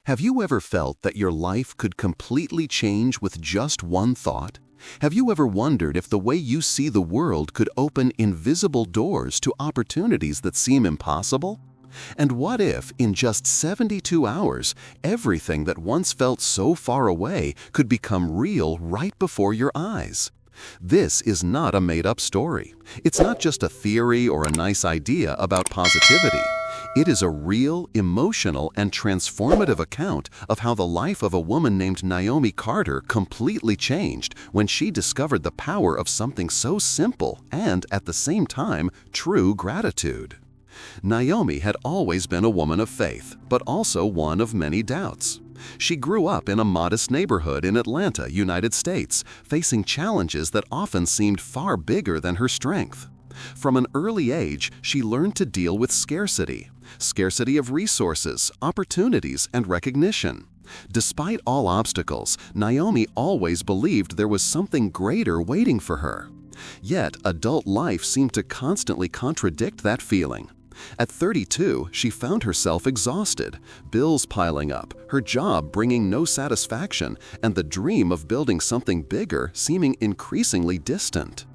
Have you ever felt that your life could completely change with just one thought? Have you ever wondered if the way you see the world could open invisible doors to opportunities that seem impossible? And what if, in just 72 hours, everything that once felt so far away could become real right before your eyes? This is not a made-up story. It's not just a theory or a nice idea about positivity. It is a real, emotional, and transformative account of how the life of a woman named Naomi Carter completely changed when she discovered the power of something so simple and, at the same time, true gratitude. Naomi had always been a woman of faith, but also one of many doubts. She grew up in a modest neighborhood in Atlanta, United States, facing challenges that often seemed far bigger than her strength. From an early age, she learned to deal with scarcity of resources, opportunities, and recognition. Despite all obstacles, Naomi always believed there was something greater waiting for her. Yet, adult life seemed to constantly contradict that feeling. At 32, she found herself exhausted, bills piling up, her job bringing no satisfaction, and the dream of building something bigger seeming increasingly distant.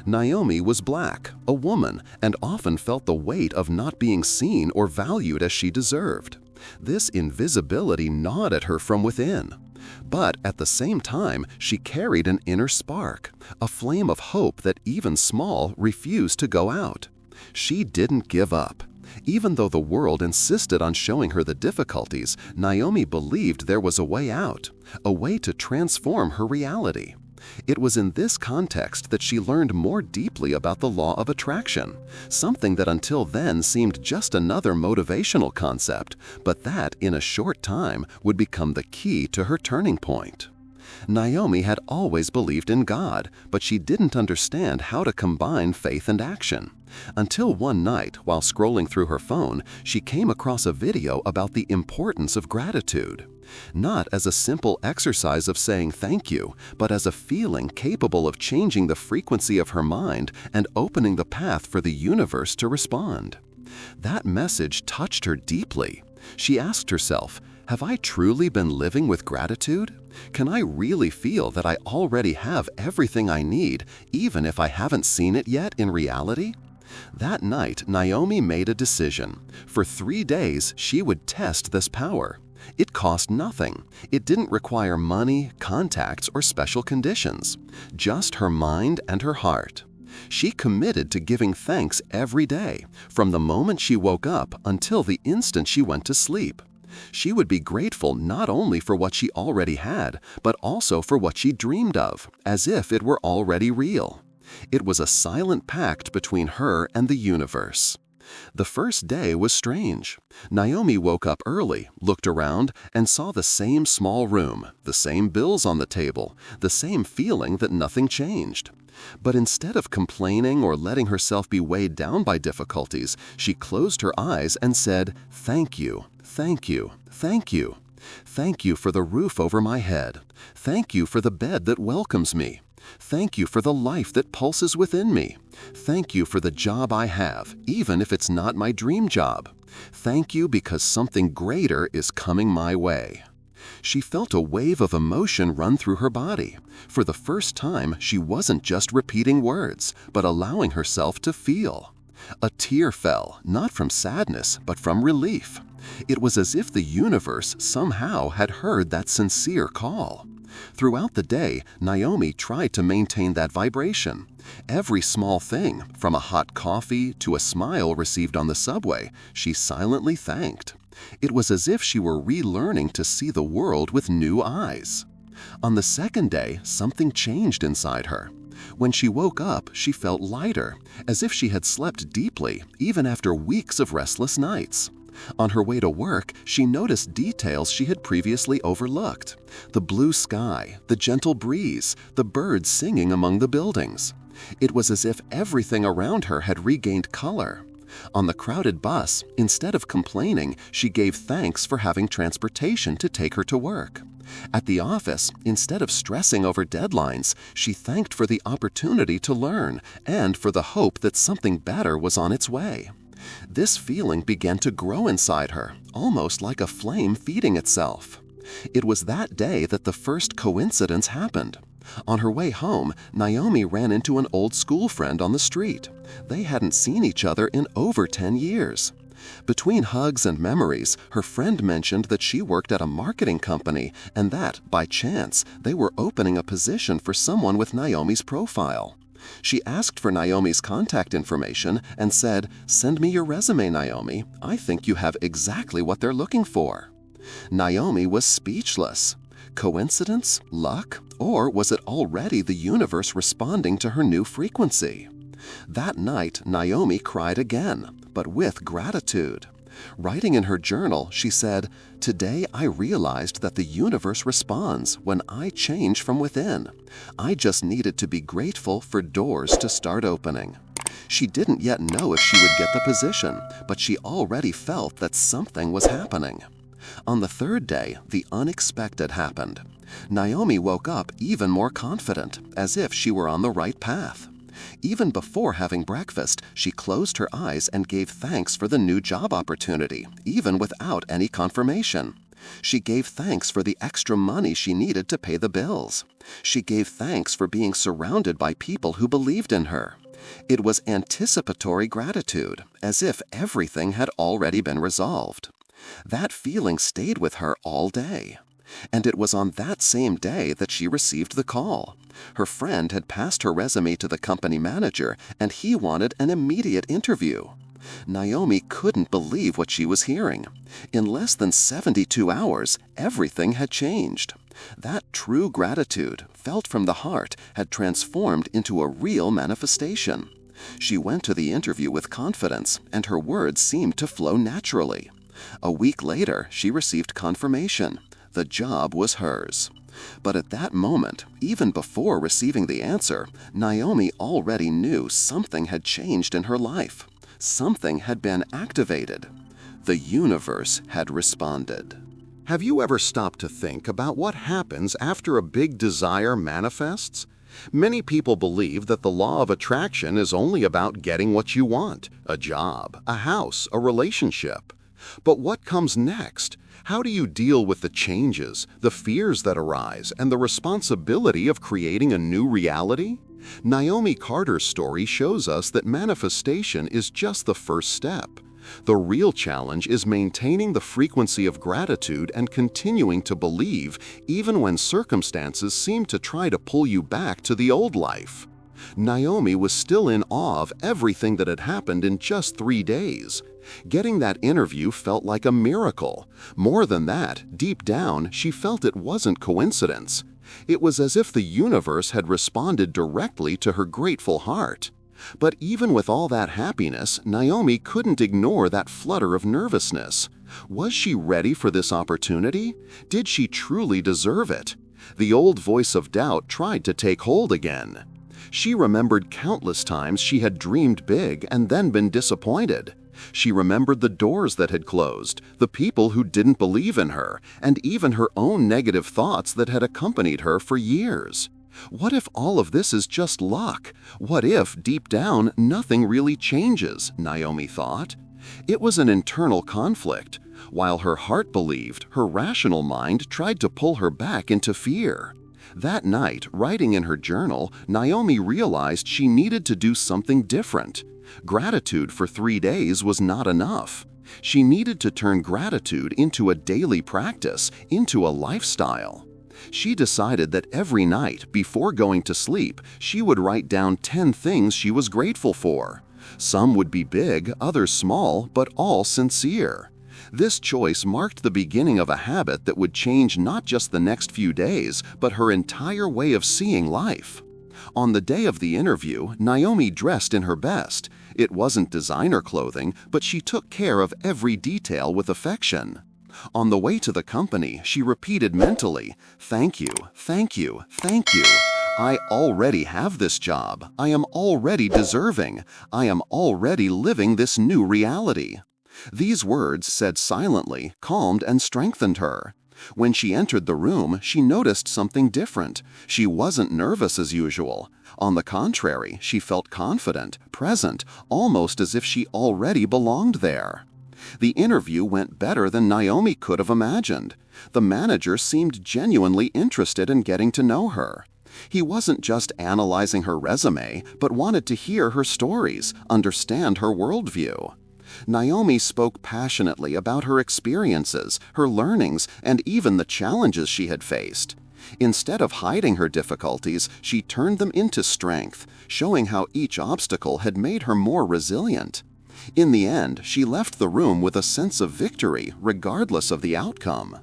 Naomi was Black, a woman, and often felt the weight of not being seen or valued as she deserved. This invisibility gnawed at her from within. But at the same time, she carried an inner spark, a flame of hope that, even small, refused to go out. She didn't give up. Even though the world insisted on showing her the difficulties, Naomi believed there was a way out, a way to transform her reality. It was in this context that she learned more deeply about the law of attraction, something that until then seemed just another motivational concept, but that, in a short time, would become the key to her turning point. Naomi had always believed in God, but she didn't understand how to combine faith and action. Until one night, while scrolling through her phone, she came across a video about the importance of gratitude. Not as a simple exercise of saying thank you, but as a feeling capable of changing the frequency of her mind and opening the path for the universe to respond. That message touched her deeply. She asked herself, have I truly been living with gratitude? Can I really feel that I already have everything I need, even if I haven't seen it yet in reality? That night, Naomi made a decision. For 3 days, she would test this power. It cost nothing. It didn't require money, contacts, or special conditions. Just her mind and her heart. She committed to giving thanks every day, from the moment she woke up until the instant she went to sleep. She would be grateful not only for what she already had, but also for what she dreamed of, as if it were already real. It was a silent pact between her and the universe. The first day was strange. Naomi woke up early, looked around, and saw the same small room, the same bills on the table, the same feeling that nothing changed. But instead of complaining or letting herself be weighed down by difficulties, she closed her eyes and said, "Thank you, thank you, thank you. Thank you for the roof over my head. Thank you for the bed that welcomes me. Thank you for the life that pulses within me. Thank you for the job I have, even if it's not my dream job. Thank you because something greater is coming my way." She felt a wave of emotion run through her body. For the first time, she wasn't just repeating words, but allowing herself to feel. A tear fell, not from sadness, but from relief. It was as if the universe somehow had heard that sincere call. Throughout the day, Naomi tried to maintain that vibration. Every small thing, from a hot coffee to a smile received on the subway, she silently thanked. It was as if she were relearning to see the world with new eyes. On the second day, something changed inside her. When she woke up, she felt lighter, as if she had slept deeply, even after weeks of restless nights. On her way to work, she noticed details she had previously overlooked. The blue sky, the gentle breeze, the birds singing among the buildings. It was as if everything around her had regained color. On the crowded bus, instead of complaining, she gave thanks for having transportation to take her to work. At the office, instead of stressing over deadlines, she thanked for the opportunity to learn and for the hope that something better was on its way. This feeling began to grow inside her, almost like a flame feeding itself. It was that day that the first coincidence happened. On her way home, Naomi ran into an old school friend on the street. They hadn't seen each other in over 10 years. Between hugs and memories, her friend mentioned that she worked at a marketing company and that, by chance, they were opening a position for someone with Naomi's profile. She asked for Naomi's contact information and said, "Send me your resume, Naomi. I think you have exactly what they're looking for." Naomi was speechless. Coincidence? Luck? Or was it already the universe responding to her new frequency? That night, Naomi cried again, but with gratitude. Writing in her journal, she said, "Today I realized that the universe responds when I change from within. I just needed to be grateful for doors to start opening." She didn't yet know if she would get the position, but she already felt that something was happening. On the third day, the unexpected happened. Naomi woke up even more confident, as if she were on the right path. Even before having breakfast, she closed her eyes and gave thanks for the new job opportunity, even without any confirmation. She gave thanks for the extra money she needed to pay the bills. She gave thanks for being surrounded by people who believed in her. It was anticipatory gratitude, as if everything had already been resolved. That feeling stayed with her all day. And it was on that same day that she received the call. Her friend had passed her resume to the company manager, and he wanted an immediate interview. Naomi couldn't believe what she was hearing. In less than 72 hours, everything had changed. That true gratitude, felt from the heart, had transformed into a real manifestation. She went to the interview with confidence, and her words seemed to flow naturally. A week later, she received confirmation. The job was hers. But at that moment, even before receiving the answer, Naomi already knew something had changed in her life. Something had been activated. The universe had responded. Have you ever stopped to think about what happens after a big desire manifests? Many people believe that the law of attraction is only about getting what you want, a job, a house, a relationship. But what comes next? How do you deal with the changes, the fears that arise, and the responsibility of creating a new reality? Naomi Carter's story shows us that manifestation is just the first step. The real challenge is maintaining the frequency of gratitude and continuing to believe even when circumstances seem to try to pull you back to the old life. Naomi was still in awe of everything that had happened in just 3 days. Getting that interview felt like a miracle. More than that, deep down, she felt it wasn't coincidence. It was as if the universe had responded directly to her grateful heart. But even with all that happiness, Naomi couldn't ignore that flutter of nervousness. Was she ready for this opportunity? Did she truly deserve it? The old voice of doubt tried to take hold again. She remembered countless times she had dreamed big and then been disappointed. She remembered the doors that had closed, the people who didn't believe in her, and even her own negative thoughts that had accompanied her for years. What if all of this is just luck? What if, deep down, nothing really changes, Naomi thought? It was an internal conflict. While her heart believed, her rational mind tried to pull her back into fear. That night, writing in her journal, Naomi realized she needed to do something different. Gratitude for 3 days was not enough. She needed to turn gratitude into a daily practice, into a lifestyle. She decided that every night, before going to sleep, she would write down 10 things she was grateful for. Some would be big, others small, but all sincere. This choice marked the beginning of a habit that would change not just the next few days, but her entire way of seeing life. On the day of the interview, Naomi dressed in her best. It wasn't designer clothing, but she took care of every detail with affection. On the way to the company, she repeated mentally, "Thank you, thank you, thank you. I already have this job. I am already deserving. I am already living this new reality." These words, said silently, calmed and strengthened her. When she entered the room, she noticed something different. She wasn't nervous as usual. On the contrary, she felt confident, present, almost as if she already belonged there. The interview went better than Naomi could have imagined. The manager seemed genuinely interested in getting to know her. He wasn't just analyzing her resume, but wanted to hear her stories, understand her worldview. Naomi spoke passionately about her experiences, her learnings, and even the challenges she had faced. Instead of hiding her difficulties, she turned them into strength, showing how each obstacle had made her more resilient. In the end, she left the room with a sense of victory, regardless of the outcome.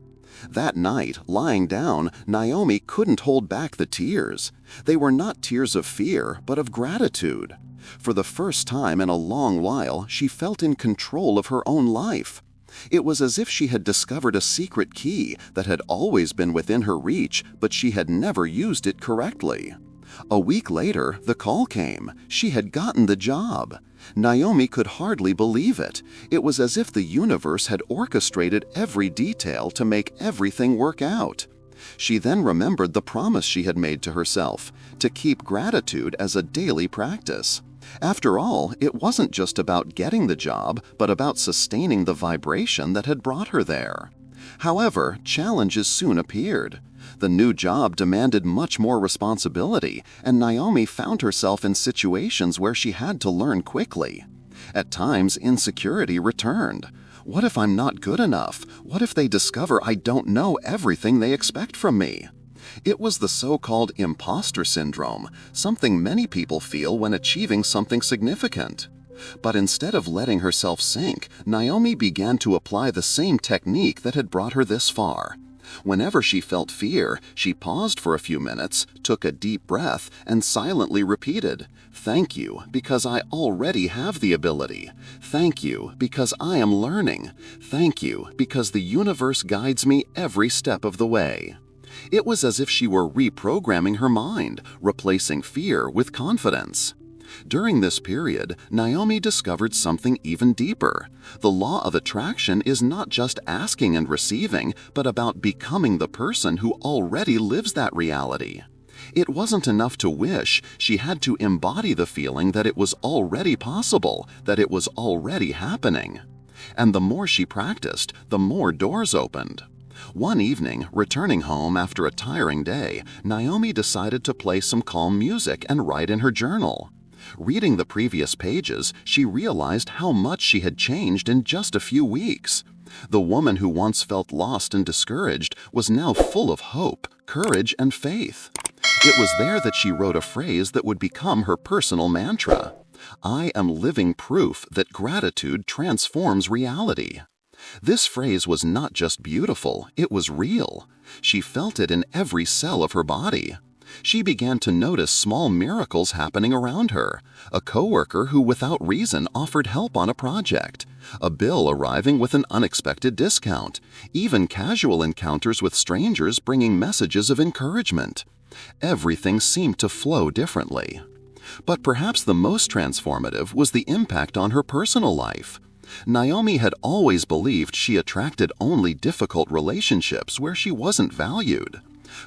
That night, lying down, Naomi couldn't hold back the tears. They were not tears of fear, but of gratitude. For the first time in a long while, she felt in control of her own life. It was as if she had discovered a secret key that had always been within her reach, but she had never used it correctly. A week later, the call came. She had gotten the job. Naomi could hardly believe it. It was as if the universe had orchestrated every detail to make everything work out. She then remembered the promise she had made to herself, to keep gratitude as a daily practice. After all, it wasn't just about getting the job, but about sustaining the vibration that had brought her there. However, challenges soon appeared. The new job demanded much more responsibility, and Naomi found herself in situations where she had to learn quickly. At times, insecurity returned. What if I'm not good enough? What if they discover I don't know everything they expect from me? It was the so-called imposter syndrome, something many people feel when achieving something significant. But instead of letting herself sink, Naomi began to apply the same technique that had brought her this far. Whenever she felt fear, she paused for a few minutes, took a deep breath, and silently repeated, "Thank you, because I already have the ability. Thank you, because I am learning. Thank you, because the universe guides me every step of the way." It was as if she were reprogramming her mind, replacing fear with confidence. During this period, Naomi discovered something even deeper. The law of attraction is not just asking and receiving, but about becoming the person who already lives that reality. It wasn't enough to wish, she had to embody the feeling that it was already possible, that it was already happening. And the more she practiced, the more doors opened. One evening, returning home after a tiring day, Naomi decided to play some calm music and write in her journal. Reading the previous pages, she realized how much she had changed in just a few weeks. The woman who once felt lost and discouraged was now full of hope, courage, and faith. It was there that she wrote a phrase that would become her personal mantra. "I am living proof that gratitude transforms reality." This phrase was not just beautiful, it was real. She felt it in every cell of her body. She began to notice small miracles happening around her. A coworker who without reason offered help on a project. A bill arriving with an unexpected discount. Even casual encounters with strangers bringing messages of encouragement. Everything seemed to flow differently. But perhaps the most transformative was the impact on her personal life. Naomi had always believed she attracted only difficult relationships where she wasn't valued.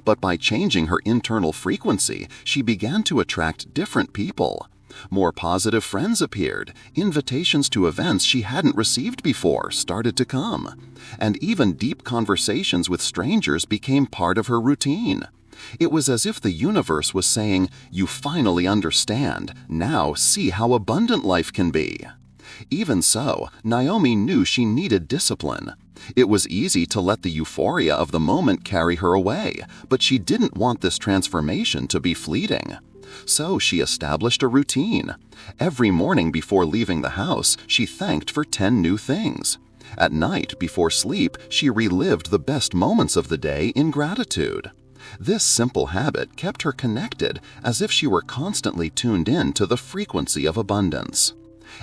But by changing her internal frequency, she began to attract different people. More positive friends appeared, invitations to events she hadn't received before started to come, and even deep conversations with strangers became part of her routine. It was as if the universe was saying, "You finally understand, now see how abundant life can be." Even so, Naomi knew she needed discipline. It was easy to let the euphoria of the moment carry her away, but she didn't want this transformation to be fleeting. So she established a routine. Every morning before leaving the house, she thanked for 10 new things. At night, before sleep, she relived the best moments of the day in gratitude. This simple habit kept her connected, as if she were constantly tuned in to the frequency of abundance.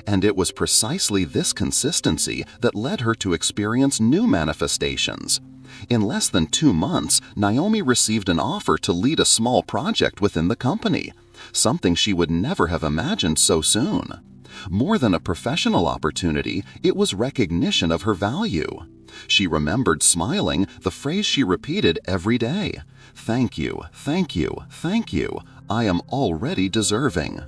And it was precisely this consistency that led her to experience new manifestations. In less than 2 months, Naomi received an offer to lead a small project within the company, something she would never have imagined so soon. More than a professional opportunity, it was recognition of her value. She remembered smiling the phrase she repeated every day: "Thank you, thank you, thank you. I am already deserving."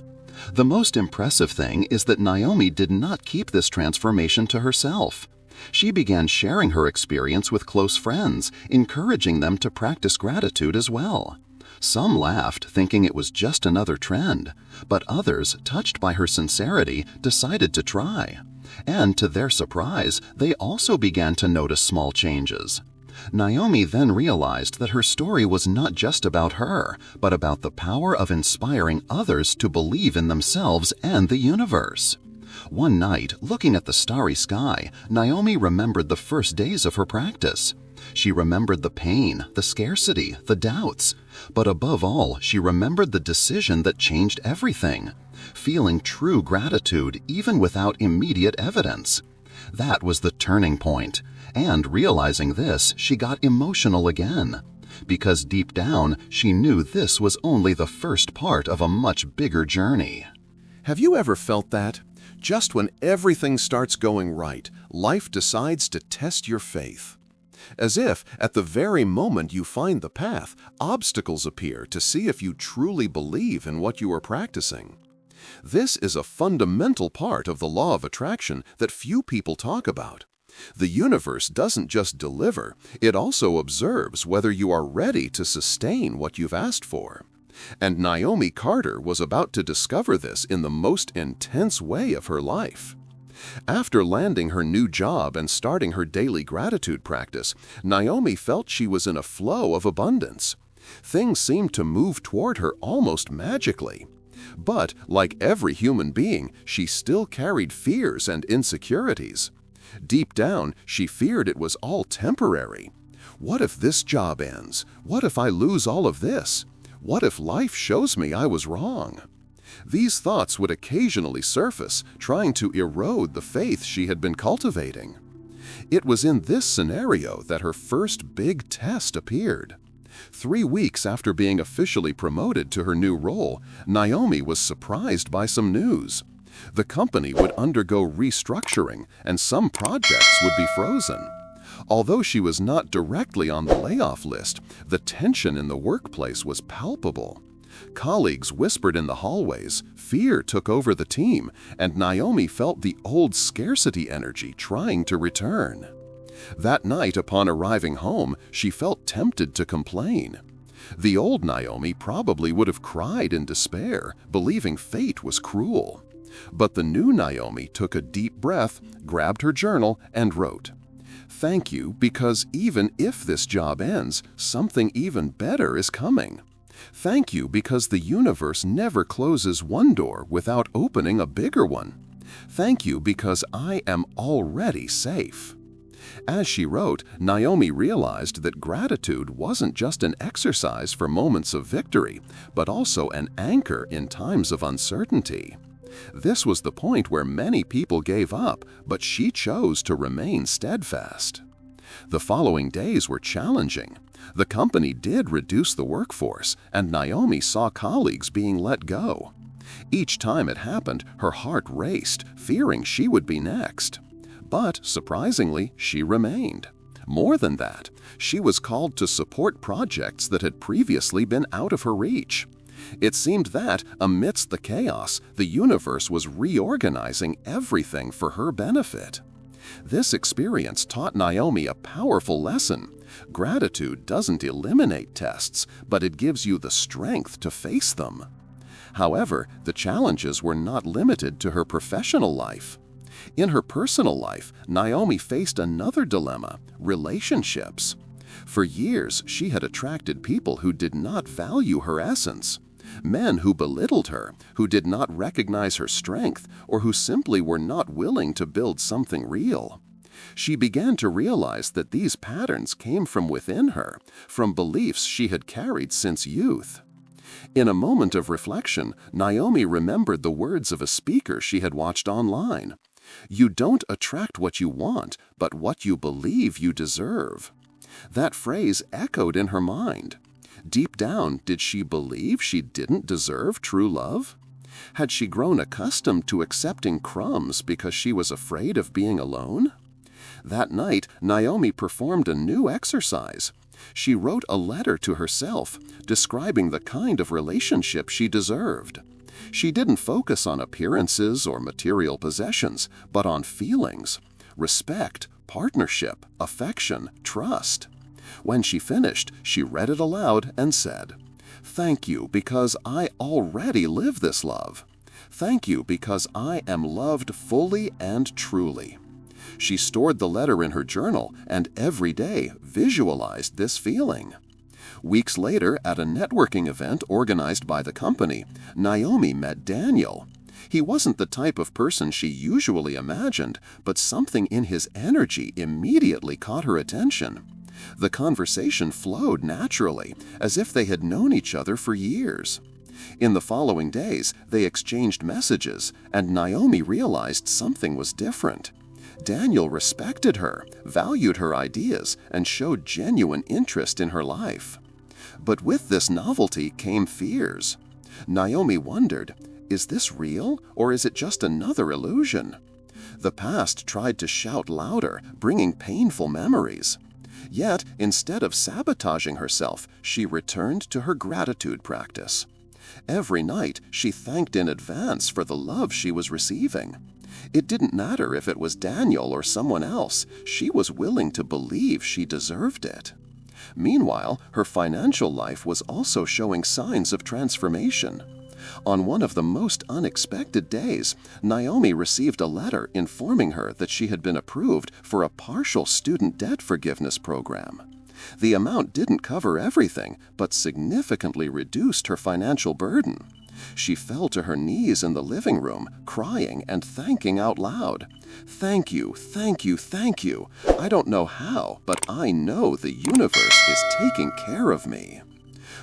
The most impressive thing is that Naomi did not keep this transformation to herself. She began sharing her experience with close friends, encouraging them to practice gratitude as well. Some laughed, thinking it was just another trend, but others, touched by her sincerity, decided to try. And to their surprise, they also began to notice small changes. Naomi then realized that her story was not just about her, but about the power of inspiring others to believe in themselves and the universe. One night, looking at the starry sky, Naomi remembered the first days of her practice. She remembered the pain, the scarcity, the doubts. But above all, she remembered the decision that changed everything: feeling true gratitude even without immediate evidence. That was the turning point. And realizing this, she got emotional again. Because deep down, she knew this was only the first part of a much bigger journey. Have you ever felt that? Just when everything starts going right, life decides to test your faith. As if, at the very moment you find the path, obstacles appear to see if you truly believe in what you are practicing. This is a fundamental part of the law of attraction that few people talk about. The universe doesn't just deliver, it also observes whether you are ready to sustain what you've asked for. And Naomi Carter was about to discover this in the most intense way of her life. After landing her new job and starting her daily gratitude practice, Naomi felt she was in a flow of abundance. Things seemed to move toward her almost magically. But, like every human being, she still carried fears and insecurities. Deep down, she feared it was all temporary. What if this job ends? What if I lose all of this? What if life shows me I was wrong? These thoughts would occasionally surface, trying to erode the faith she had been cultivating. It was in this scenario that her first big test appeared. 3 weeks after being officially promoted to her new role, Naomi was surprised by some news. The company would undergo restructuring, and some projects would be frozen. Although she was not directly on the layoff list, the tension in the workplace was palpable. Colleagues whispered in the hallways, fear took over the team, and Naomi felt the old scarcity energy trying to return. That night, upon arriving home, she felt tempted to complain. The old Naomi probably would have cried in despair, believing fate was cruel. But the new Naomi took a deep breath, grabbed her journal, and wrote, "Thank you, because even if this job ends, something even better is coming. Thank you, because the universe never closes one door without opening a bigger one. Thank you, because I am already safe." As she wrote, Naomi realized that gratitude wasn't just an exercise for moments of victory, but also an anchor in times of uncertainty. This was the point where many people gave up, but she chose to remain steadfast. The following days were challenging. The company did reduce the workforce, and Naomi saw colleagues being let go. Each time it happened, her heart raced, fearing she would be next. But, surprisingly, she remained. More than that, she was called to support projects that had previously been out of her reach. It seemed that, amidst the chaos, the universe was reorganizing everything for her benefit. This experience taught Naomi a powerful lesson. Gratitude doesn't eliminate tests, but it gives you the strength to face them. However, the challenges were not limited to her professional life. In her personal life, Naomi faced another dilemma: relationships. For years, she had attracted people who did not value her essence. Men who belittled her, who did not recognize her strength, or who simply were not willing to build something real. She began to realize that these patterns came from within her, from beliefs she had carried since youth. In a moment of reflection, Naomi remembered the words of a speaker she had watched online. "You don't attract what you want, but what you believe you deserve." That phrase echoed in her mind. Deep down, did she believe she didn't deserve true love? Had she grown accustomed to accepting crumbs because she was afraid of being alone? That night, Naomi performed a new exercise. She wrote a letter to herself, describing the kind of relationship she deserved. She didn't focus on appearances or material possessions, but on feelings: respect, partnership, affection, trust. When she finished, she read it aloud and said, "Thank you because I already live this love. Thank you because I am loved fully and truly." She stored the letter in her journal and every day visualized this feeling. Weeks later, at a networking event organized by the company, Naomi met Daniel. He wasn't the type of person she usually imagined, but something in his energy immediately caught her attention. The conversation flowed naturally, as if they had known each other for years. In the following days, they exchanged messages, and Naomi realized something was different. Daniel respected her, valued her ideas, and showed genuine interest in her life. But with this novelty came fears. Naomi wondered, is this real, or is it just another illusion? The past tried to shout louder, bringing painful memories. Yet, instead of sabotaging herself, she returned to her gratitude practice. Every night, she thanked in advance for the love she was receiving. It didn't matter if it was Daniel or someone else, she was willing to believe she deserved it. Meanwhile, her financial life was also showing signs of transformation. On one of the most unexpected days, Naomi received a letter informing her that she had been approved for a partial student debt forgiveness program. The amount didn't cover everything, but significantly reduced her financial burden. She fell to her knees in the living room, crying and thanking out loud. "Thank you, thank you, thank you. I don't know how, but I know the universe is taking care of me."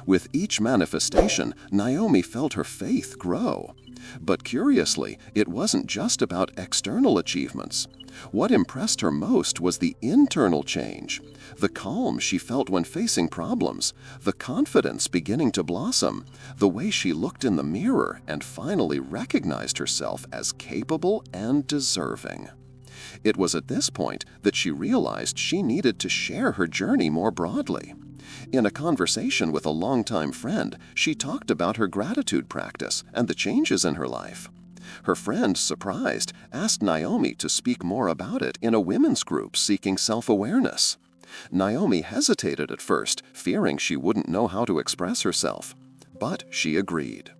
With each manifestation, Naomi felt her faith grow. But curiously, it wasn't just about external achievements. What impressed her most was the internal change. The calm she felt when facing problems, the confidence beginning to blossom, the way she looked in the mirror and finally recognized herself as capable and deserving. It was at this point that she realized she needed to share her journey more broadly. In a conversation with a longtime friend, she talked about her gratitude practice and the changes in her life. Her friend, surprised, asked Naomi to speak more about it in a women's group seeking self-awareness. Naomi hesitated at first, fearing she wouldn't know how to express herself. But she agreed.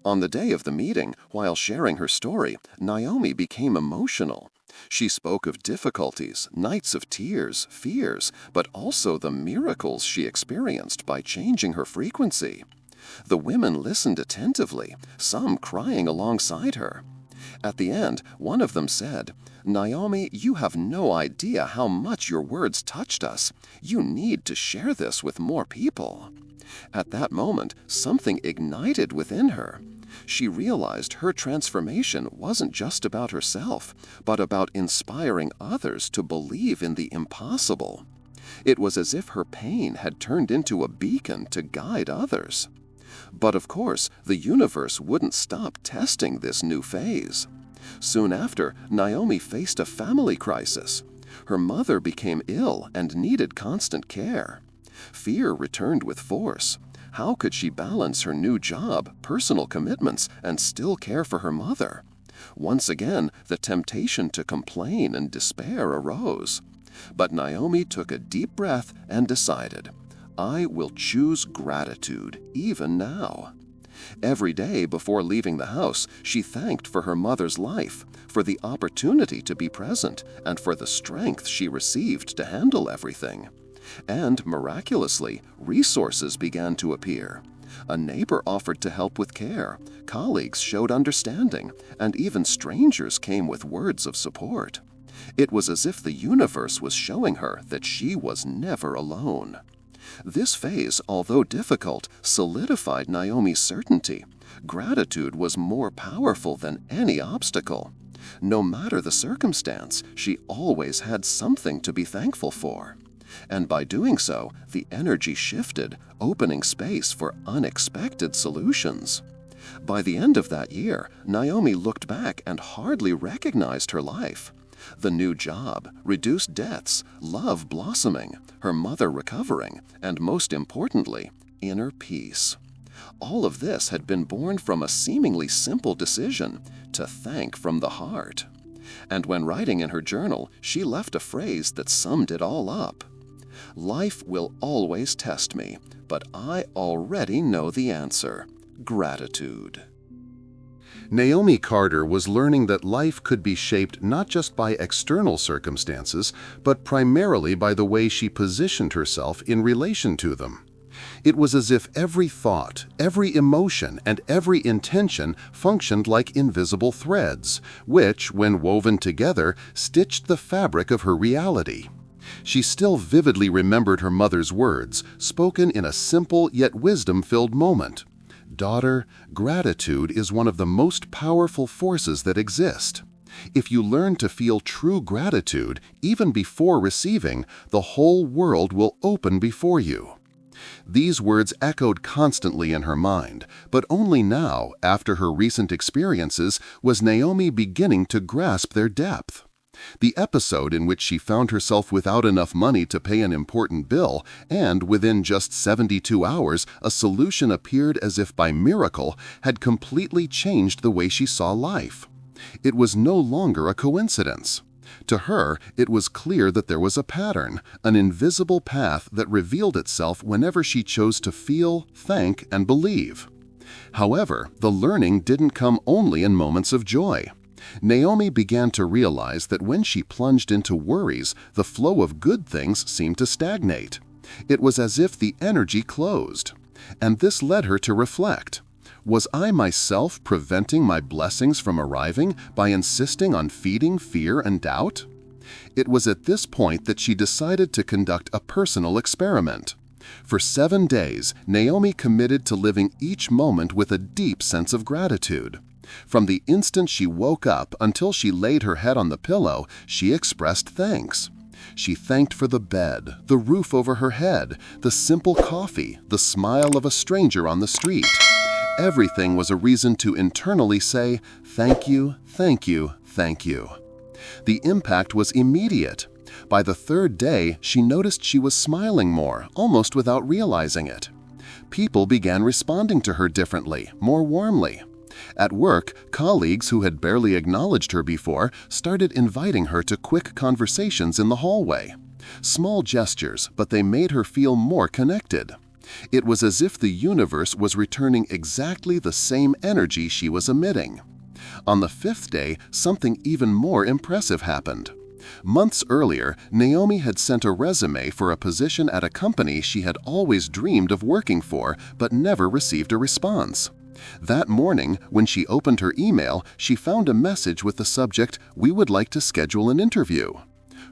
On the day of the meeting, while sharing her story, Naomi became emotional. She spoke of difficulties, nights of tears, fears, but also the miracles she experienced by changing her frequency. The women listened attentively, some crying alongside her. At the end, one of them said, "Naomi, you have no idea how much your words touched us. You need to share this with more people." At that moment, something ignited within her. She realized her transformation wasn't just about herself, but about inspiring others to believe in the impossible. It was as if her pain had turned into a beacon to guide others. But of course, the universe wouldn't stop testing this new phase. Soon after, Naomi faced a family crisis. Her mother became ill and needed constant care. Fear returned with force. How could she balance her new job, personal commitments, and still care for her mother? Once again, the temptation to complain and despair arose. But Naomi took a deep breath and decided, "I will choose gratitude, even now." Every day before leaving the house, she thanked for her mother's life, for the opportunity to be present, and for the strength she received to handle everything. And miraculously, resources began to appear. A neighbor offered to help with care, colleagues showed understanding, and even strangers came with words of support. It was as if the universe was showing her that she was never alone. This phase, although difficult, solidified Naomi's certainty. Gratitude was more powerful than any obstacle. No matter the circumstance, she always had something to be thankful for. And by doing so, the energy shifted, opening space for unexpected solutions. By the end of that year, Naomi looked back and hardly recognized her life. The new job, reduced debts, love blossoming, her mother recovering, and most importantly, inner peace. All of this had been born from a seemingly simple decision to thank from the heart. And when writing in her journal, she left a phrase that summed it all up. "Life will always test me, but I already know the answer. Gratitude." Naomi Carter was learning that life could be shaped not just by external circumstances, but primarily by the way she positioned herself in relation to them. It was as if every thought, every emotion, and every intention functioned like invisible threads, which, when woven together, stitched the fabric of her reality. She still vividly remembered her mother's words, spoken in a simple yet wisdom-filled moment. "Daughter, gratitude is one of the most powerful forces that exist. If you learn to feel true gratitude, even before receiving, the whole world will open before you." These words echoed constantly in her mind, but only now, after her recent experiences, was Naomi beginning to grasp their depth. The episode in which she found herself without enough money to pay an important bill, and within just 72 hours a solution appeared as if by miracle, had completely changed the way she saw life. It was no longer a coincidence. To her, it was clear that there was a pattern, an invisible path that revealed itself whenever she chose to feel, thank, and believe. However, the learning didn't come only in moments of joy. Naomi began to realize that when she plunged into worries, the flow of good things seemed to stagnate. It was as if the energy closed. And this led her to reflect. Was I myself preventing my blessings from arriving by insisting on feeding fear and doubt? It was at this point that she decided to conduct a personal experiment. For 7 days, Naomi committed to living each moment with a deep sense of gratitude. From the instant she woke up until she laid her head on the pillow, she expressed thanks. She thanked for the bed, the roof over her head, the simple coffee, the smile of a stranger on the street. Everything was a reason to internally say, "Thank you, thank you, thank you." The impact was immediate. By the 3rd day, she noticed she was smiling more, almost without realizing it. People began responding to her differently, more warmly. At work, colleagues who had barely acknowledged her before started inviting her to quick conversations in the hallway. Small gestures, but they made her feel more connected. It was as if the universe was returning exactly the same energy she was emitting. On the 5th day, something even more impressive happened. Months earlier, Naomi had sent a resume for a position at a company she had always dreamed of working for, but never received a response. That morning, when she opened her email, she found a message with the subject, "We would like to schedule an interview."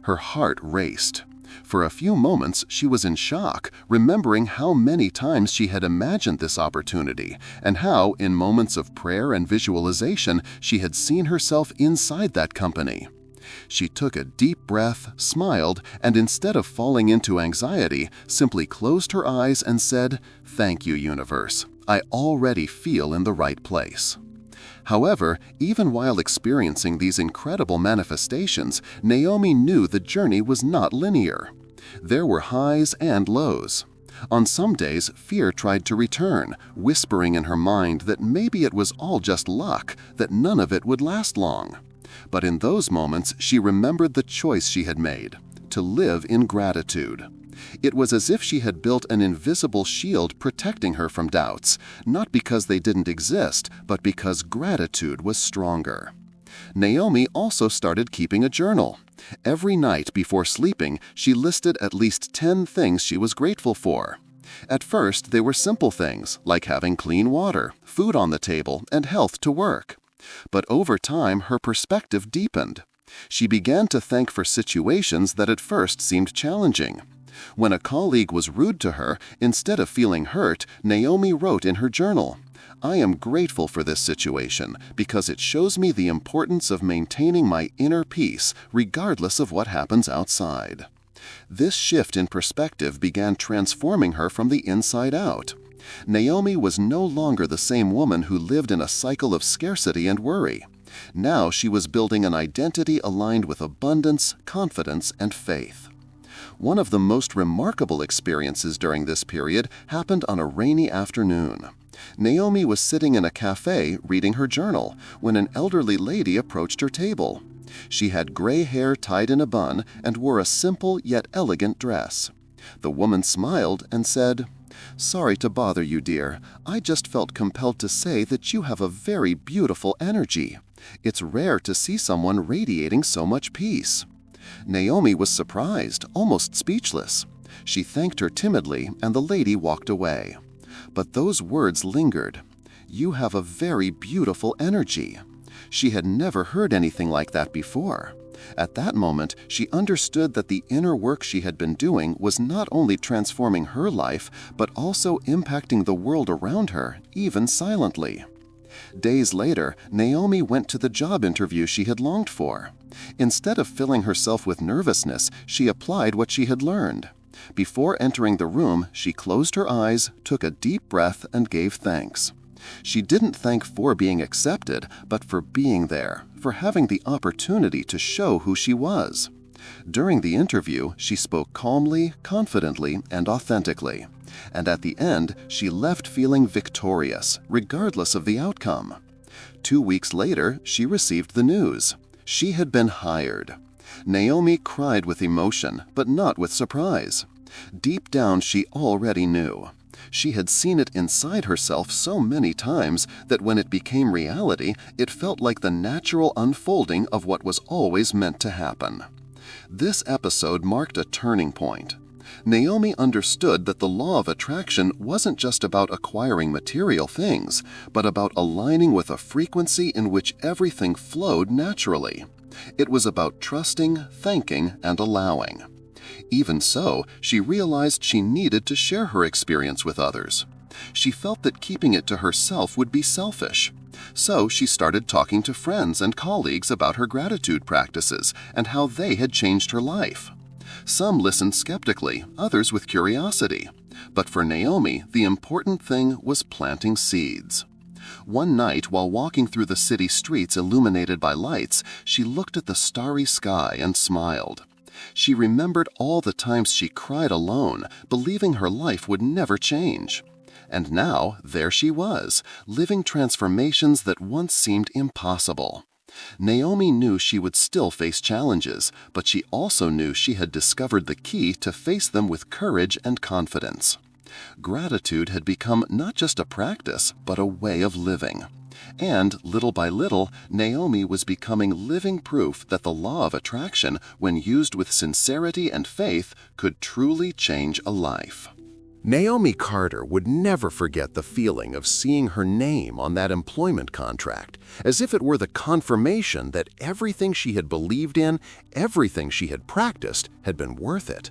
Her heart raced. For a few moments, she was in shock, remembering how many times she had imagined this opportunity, and how, in moments of prayer and visualization, she had seen herself inside that company. She took a deep breath, smiled, and instead of falling into anxiety, simply closed her eyes and said, "Thank you, universe. I already feel in the right place." However, even while experiencing these incredible manifestations, Naomi knew the journey was not linear. There were highs and lows. On some days, fear tried to return, whispering in her mind that maybe it was all just luck, that none of it would last long. But in those moments, she remembered the choice she had made, to live in gratitude. It was as if she had built an invisible shield protecting her from doubts, not because they didn't exist, but because gratitude was stronger. Naomi also started keeping a journal. Every night before sleeping, she listed at least 10 things she was grateful for. At first, they were simple things, like having clean water, food on the table, and health to work. But over time, her perspective deepened. She began to thank for situations that at first seemed challenging. When a colleague was rude to her, instead of feeling hurt, Naomi wrote in her journal, "I am grateful for this situation because it shows me the importance of maintaining my inner peace regardless of what happens outside." This shift in perspective began transforming her from the inside out. Naomi was no longer the same woman who lived in a cycle of scarcity and worry. Now she was building an identity aligned with abundance, confidence, and faith. One of the most remarkable experiences during this period happened on a rainy afternoon. Naomi was sitting in a cafe reading her journal when an elderly lady approached her table. She had gray hair tied in a bun and wore a simple yet elegant dress. The woman smiled and said, "Sorry to bother you, dear. I just felt compelled to say that you have a very beautiful energy. It's rare to see someone radiating so much peace." Naomi was surprised, almost speechless. She thanked her timidly, and the lady walked away. But those words lingered. "You have a very beautiful energy." She had never heard anything like that before. At that moment, she understood that the inner work she had been doing was not only transforming her life, but also impacting the world around her, even silently. Days later, Naomi went to the job interview she had longed for. Instead of filling herself with nervousness, she applied what she had learned. Before entering the room, she closed her eyes, took a deep breath, and gave thanks. She didn't thank for being accepted, but for being there, for having the opportunity to show who she was. During the interview, she spoke calmly, confidently, and authentically. And at the end, she left feeling victorious, regardless of the outcome. 2 weeks later, she received the news. She had been hired. Naomi cried with emotion, but not with surprise. Deep down, she already knew. She had seen it inside herself so many times that when it became reality, it felt like the natural unfolding of what was always meant to happen. This episode marked a turning point. Naomi understood that the law of attraction wasn't just about acquiring material things, but about aligning with a frequency in which everything flowed naturally. It was about trusting, thanking, and allowing. Even so, she realized she needed to share her experience with others. She felt that keeping it to herself would be selfish. So she started talking to friends and colleagues about her gratitude practices and how they had changed her life. Some listened skeptically, others with curiosity. But for Naomi, the important thing was planting seeds. One night, while walking through the city streets illuminated by lights, she looked at the starry sky and smiled. She remembered all the times she cried alone, believing her life would never change. And now, there she was, living transformations that once seemed impossible. Naomi knew she would still face challenges, but she also knew she had discovered the key to face them with courage and confidence. Gratitude had become not just a practice, but a way of living. And, little by little, Naomi was becoming living proof that the law of attraction, when used with sincerity and faith, could truly change a life. Naomi Carter would never forget the feeling of seeing her name on that employment contract, as if it were the confirmation that everything she had believed in, everything she had practiced, had been worth it.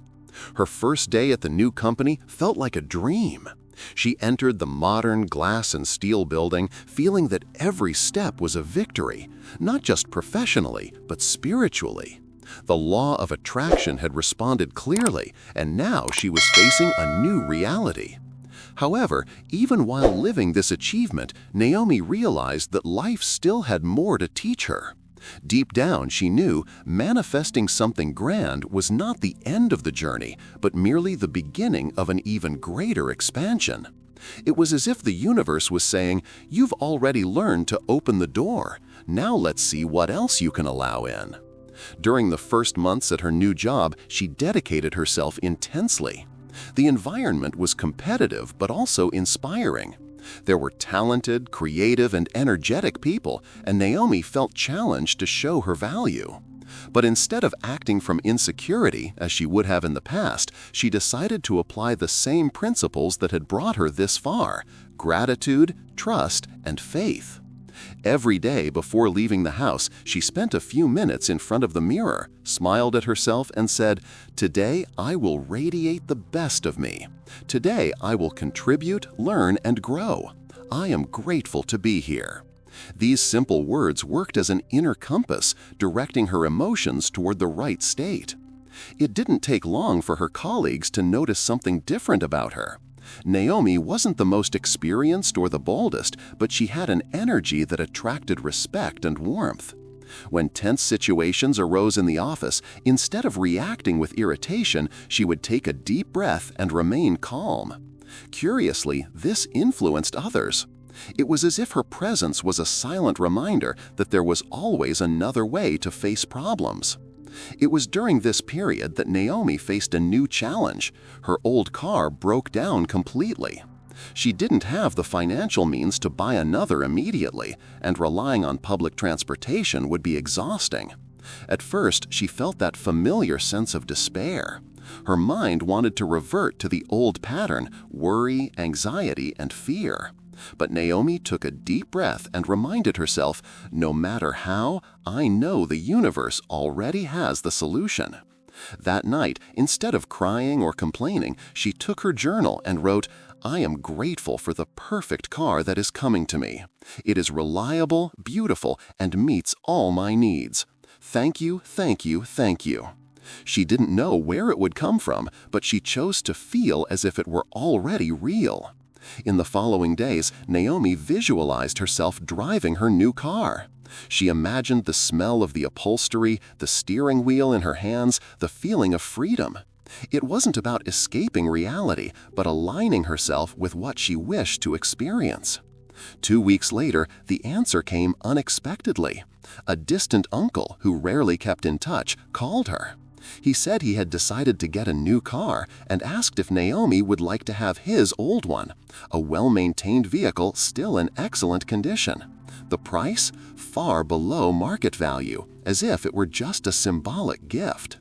Her first day at the new company felt like a dream. She entered the modern glass and steel building feeling that every step was a victory, not just professionally, but spiritually. The law of attraction had responded clearly, and now she was facing a new reality. However, even while living this achievement, Naomi realized that life still had more to teach her. Deep down, she knew manifesting something grand was not the end of the journey, but merely the beginning of an even greater expansion. It was as if the universe was saying, "You've already learned to open the door. Now let's see what else you can allow in." During the first months at her new job, she dedicated herself intensely. The environment was competitive but also inspiring. There were talented, creative, and energetic people, and Naomi felt challenged to show her value. But instead of acting from insecurity, as she would have in the past, she decided to apply the same principles that had brought her this far: gratitude, trust, and faith. Every day before leaving the house, she spent a few minutes in front of the mirror, smiled at herself, and said, "Today I will radiate the best of me. Today I will contribute, learn, and grow. I am grateful to be here." These simple words worked as an inner compass, directing her emotions toward the right state. It didn't take long for her colleagues to notice something different about her. Naomi wasn't the most experienced or the boldest, but she had an energy that attracted respect and warmth. When tense situations arose in the office, instead of reacting with irritation, she would take a deep breath and remain calm. Curiously, this influenced others. It was as if her presence was a silent reminder that there was always another way to face problems. It was during this period that Naomi faced a new challenge. Her old car broke down completely. She didn't have the financial means to buy another immediately, and relying on public transportation would be exhausting. At first, she felt that familiar sense of despair. Her mind wanted to revert to the old pattern: worry, anxiety, and fear. But Naomi took a deep breath and reminded herself, no matter how, I know the universe already has the solution. That night, instead of crying or complaining, she took her journal and wrote, I am grateful for the perfect car that is coming to me. It is reliable, beautiful, and meets all my needs. Thank you, thank you, thank you. She didn't know where it would come from, but she chose to feel as if it were already real. In the following days, Naomi visualized herself driving her new car. She imagined the smell of the upholstery, the steering wheel in her hands, the feeling of freedom. It wasn't about escaping reality, but aligning herself with what she wished to experience. 2 weeks later, the answer came unexpectedly. A distant uncle, who rarely kept in touch, called her. He said he had decided to get a new car and asked if Naomi would like to have his old one, a well-maintained vehicle still in excellent condition. The price? Far below market value, as if it were just a symbolic gift.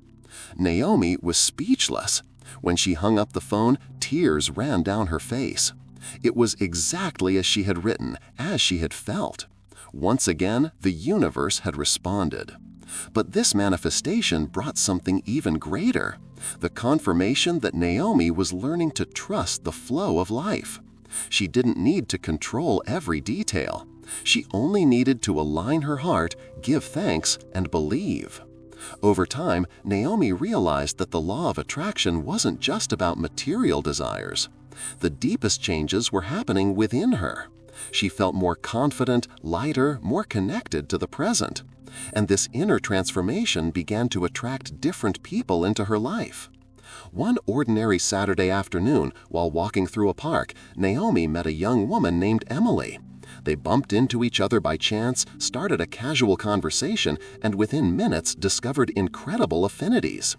Naomi was speechless. When she hung up the phone, tears ran down her face. It was exactly as she had written, as she had felt. Once again, the universe had responded. But this manifestation brought something even greater: the confirmation that Naomi was learning to trust the flow of life. She didn't need to control every detail. She only needed to align her heart, give thanks, and believe. Over time, Naomi realized that the law of attraction wasn't just about material desires. The deepest changes were happening within her. She felt more confident, lighter, more connected to the present. And this inner transformation began to attract different people into her life. One ordinary Saturday afternoon, while walking through a park, Naomi met a young woman named Emily. They bumped into each other by chance, started a casual conversation, and within minutes discovered incredible affinities.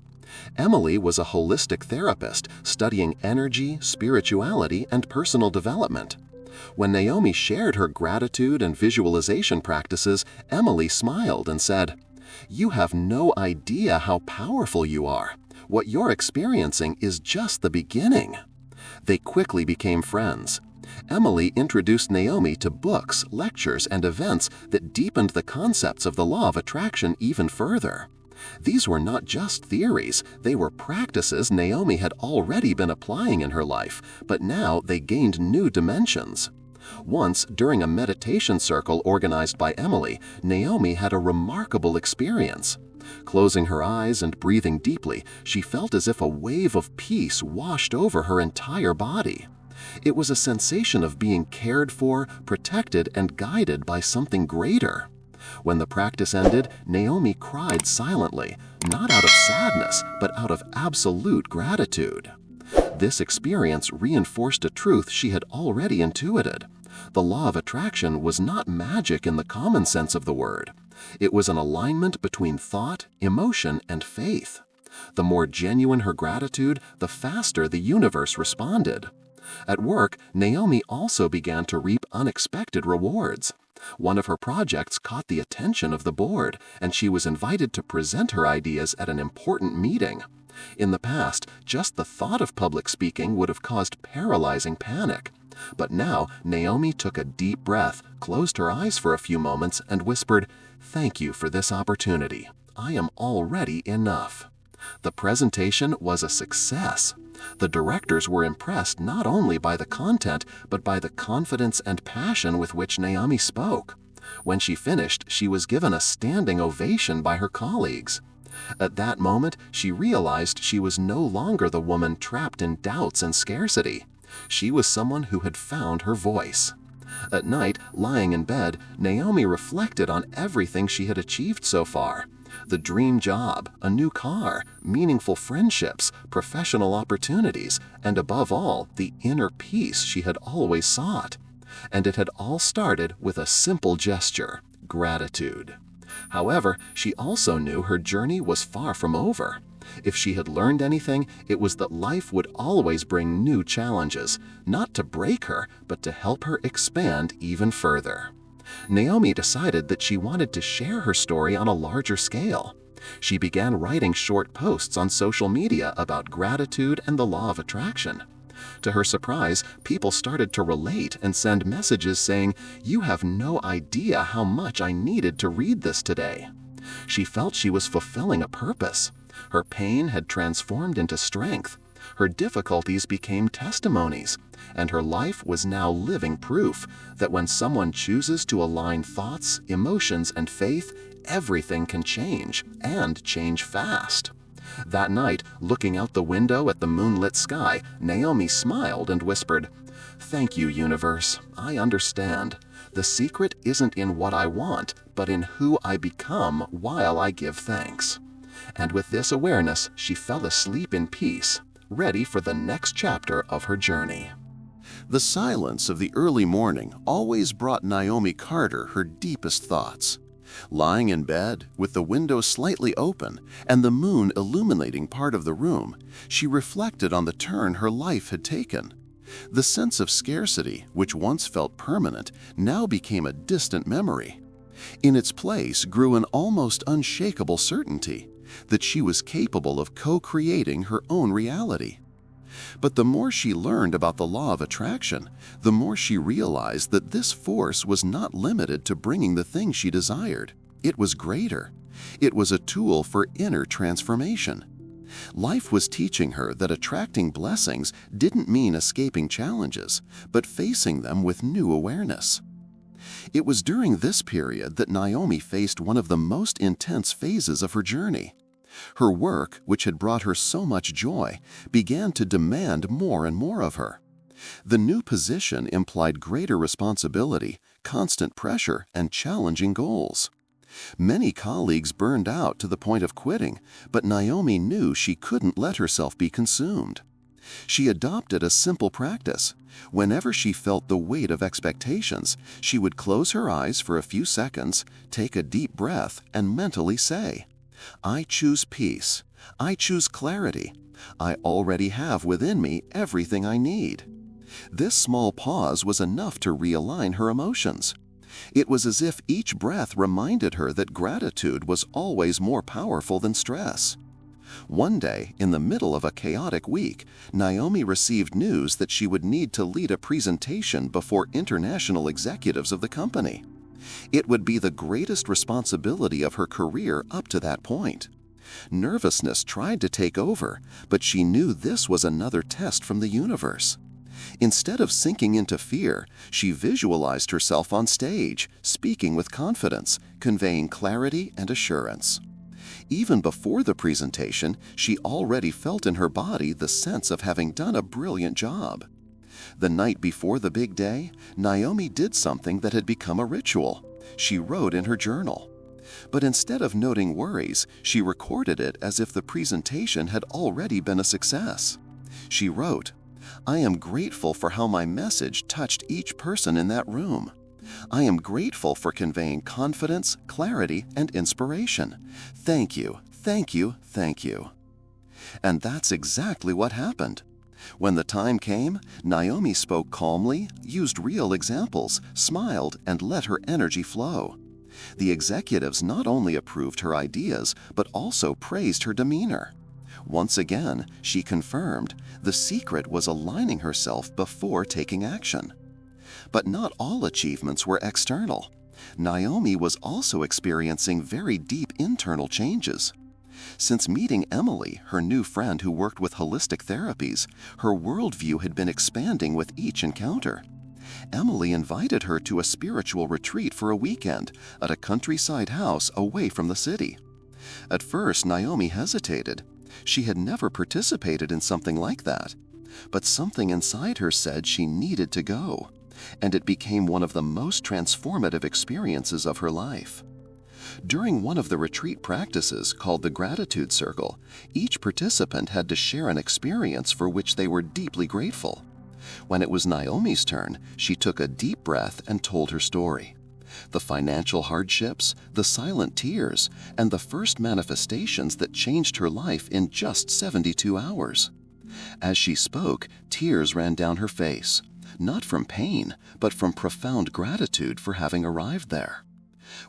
Emily was a holistic therapist studying energy, spirituality, and personal development. When Naomi shared her gratitude and visualization practices, Emily smiled and said, "You have no idea how powerful you are. What you're experiencing is just the beginning." They quickly became friends. Emily introduced Naomi to books, lectures, and events that deepened the concepts of the law of attraction even further. These were not just theories, they were practices Naomi had already been applying in her life, but now they gained new dimensions. Once, during a meditation circle organized by Emily, Naomi had a remarkable experience. Closing her eyes and breathing deeply, she felt as if a wave of peace washed over her entire body. It was a sensation of being cared for, protected, and guided by something greater. When the practice ended, Naomi cried silently, not out of sadness, but out of absolute gratitude. This experience reinforced a truth she had already intuited. The law of attraction was not magic in the common sense of the word. It was an alignment between thought, emotion, and faith. The more genuine her gratitude, the faster the universe responded. At work, Naomi also began to reap unexpected rewards. One of her projects caught the attention of the board, and she was invited to present her ideas at an important meeting. In the past, just the thought of public speaking would have caused paralyzing panic. But now, Naomi took a deep breath, closed her eyes for a few moments, and whispered, "Thank you for this opportunity. I am already enough." The presentation was a success. The directors were impressed not only by the content, but by the confidence and passion with which Naomi spoke. When she finished, she was given a standing ovation by her colleagues. At that moment, she realized she was no longer the woman trapped in doubts and scarcity. She was someone who had found her voice. At night, lying in bed, Naomi reflected on everything she had achieved so far. The dream job, a new car, meaningful friendships, professional opportunities, and above all, the inner peace she had always sought. And it had all started with a simple gesture: gratitude. However, she also knew her journey was far from over. If she had learned anything, it was that life would always bring new challenges, not to break her, but to help her expand even further. Naomi decided that she wanted to share her story on a larger scale. She began writing short posts on social media about gratitude and the law of attraction. To her surprise, people started to relate and send messages saying, "You have no idea how much I needed to read this today." She felt she was fulfilling a purpose. Her pain had transformed into strength. Her difficulties became testimonies, and her life was now living proof that when someone chooses to align thoughts, emotions, and faith, everything can change, and change fast. That night, looking out the window at the moonlit sky, Naomi smiled and whispered, "Thank you, universe. I understand. The secret isn't in what I want, but in who I become while I give thanks." And with this awareness, she fell asleep in peace, ready for the next chapter of her journey. The silence of the early morning always brought Naomi Carter her deepest thoughts. Lying in bed, with the window slightly open and the moon illuminating part of the room, she reflected on the turn her life had taken. The sense of scarcity, which once felt permanent, now became a distant memory. In its place grew an almost unshakable certainty that she was capable of co-creating her own reality. But the more she learned about the law of attraction, the more she realized that this force was not limited to bringing the things she desired. It was greater. It was a tool for inner transformation. Life was teaching her that attracting blessings didn't mean escaping challenges, but facing them with new awareness. It was during this period that Naomi faced one of the most intense phases of her journey. Her work, which had brought her so much joy, began to demand more and more of her. The new position implied greater responsibility, constant pressure, and challenging goals. Many colleagues burned out to the point of quitting, but Naomi knew she couldn't let herself be consumed. She adopted a simple practice. Whenever she felt the weight of expectations, she would close her eyes for a few seconds, take a deep breath, and mentally say, "I choose peace. I choose clarity. I already have within me everything I need." This small pause was enough to realign her emotions. It was as if each breath reminded her that gratitude was always more powerful than stress. One day, in the middle of a chaotic week, Naomi received news that she would need to lead a presentation before international executives of the company. It would be the greatest responsibility of her career up to that point. Nervousness tried to take over, but she knew this was another test from the universe. Instead of sinking into fear, she visualized herself on stage, speaking with confidence, conveying clarity and assurance. Even before the presentation, she already felt in her body the sense of having done a brilliant job. The night before the big day, Naomi did something that had become a ritual. She wrote in her journal. But instead of noting worries, she recorded it as if the presentation had already been a success. She wrote, "I am grateful for how my message touched each person in that room. I am grateful for conveying confidence, clarity, and inspiration. Thank you, thank you, thank you." And that's exactly what happened. When the time came, Naomi spoke calmly, used real examples, smiled, and let her energy flow. The executives not only approved her ideas, but also praised her demeanor. Once again, she confirmed the secret was aligning herself before taking action. But not all achievements were external. Naomi was also experiencing very deep internal changes. Since meeting Emily, her new friend who worked with holistic therapies, her worldview had been expanding with each encounter. Emily invited her to a spiritual retreat for a weekend at a countryside house away from the city. At first, Naomi hesitated. She had never participated in something like that. but something inside her said she needed to go, and it became one of the most transformative experiences of her life. During one of the retreat practices called the Gratitude Circle, each participant had to share an experience for which they were deeply grateful. When it was Naomi's turn, she took a deep breath and told her story. The financial hardships, the silent tears, and the first manifestations that changed her life in just 72 hours. As she spoke, tears ran down her face, not from pain, but from profound gratitude for having arrived there.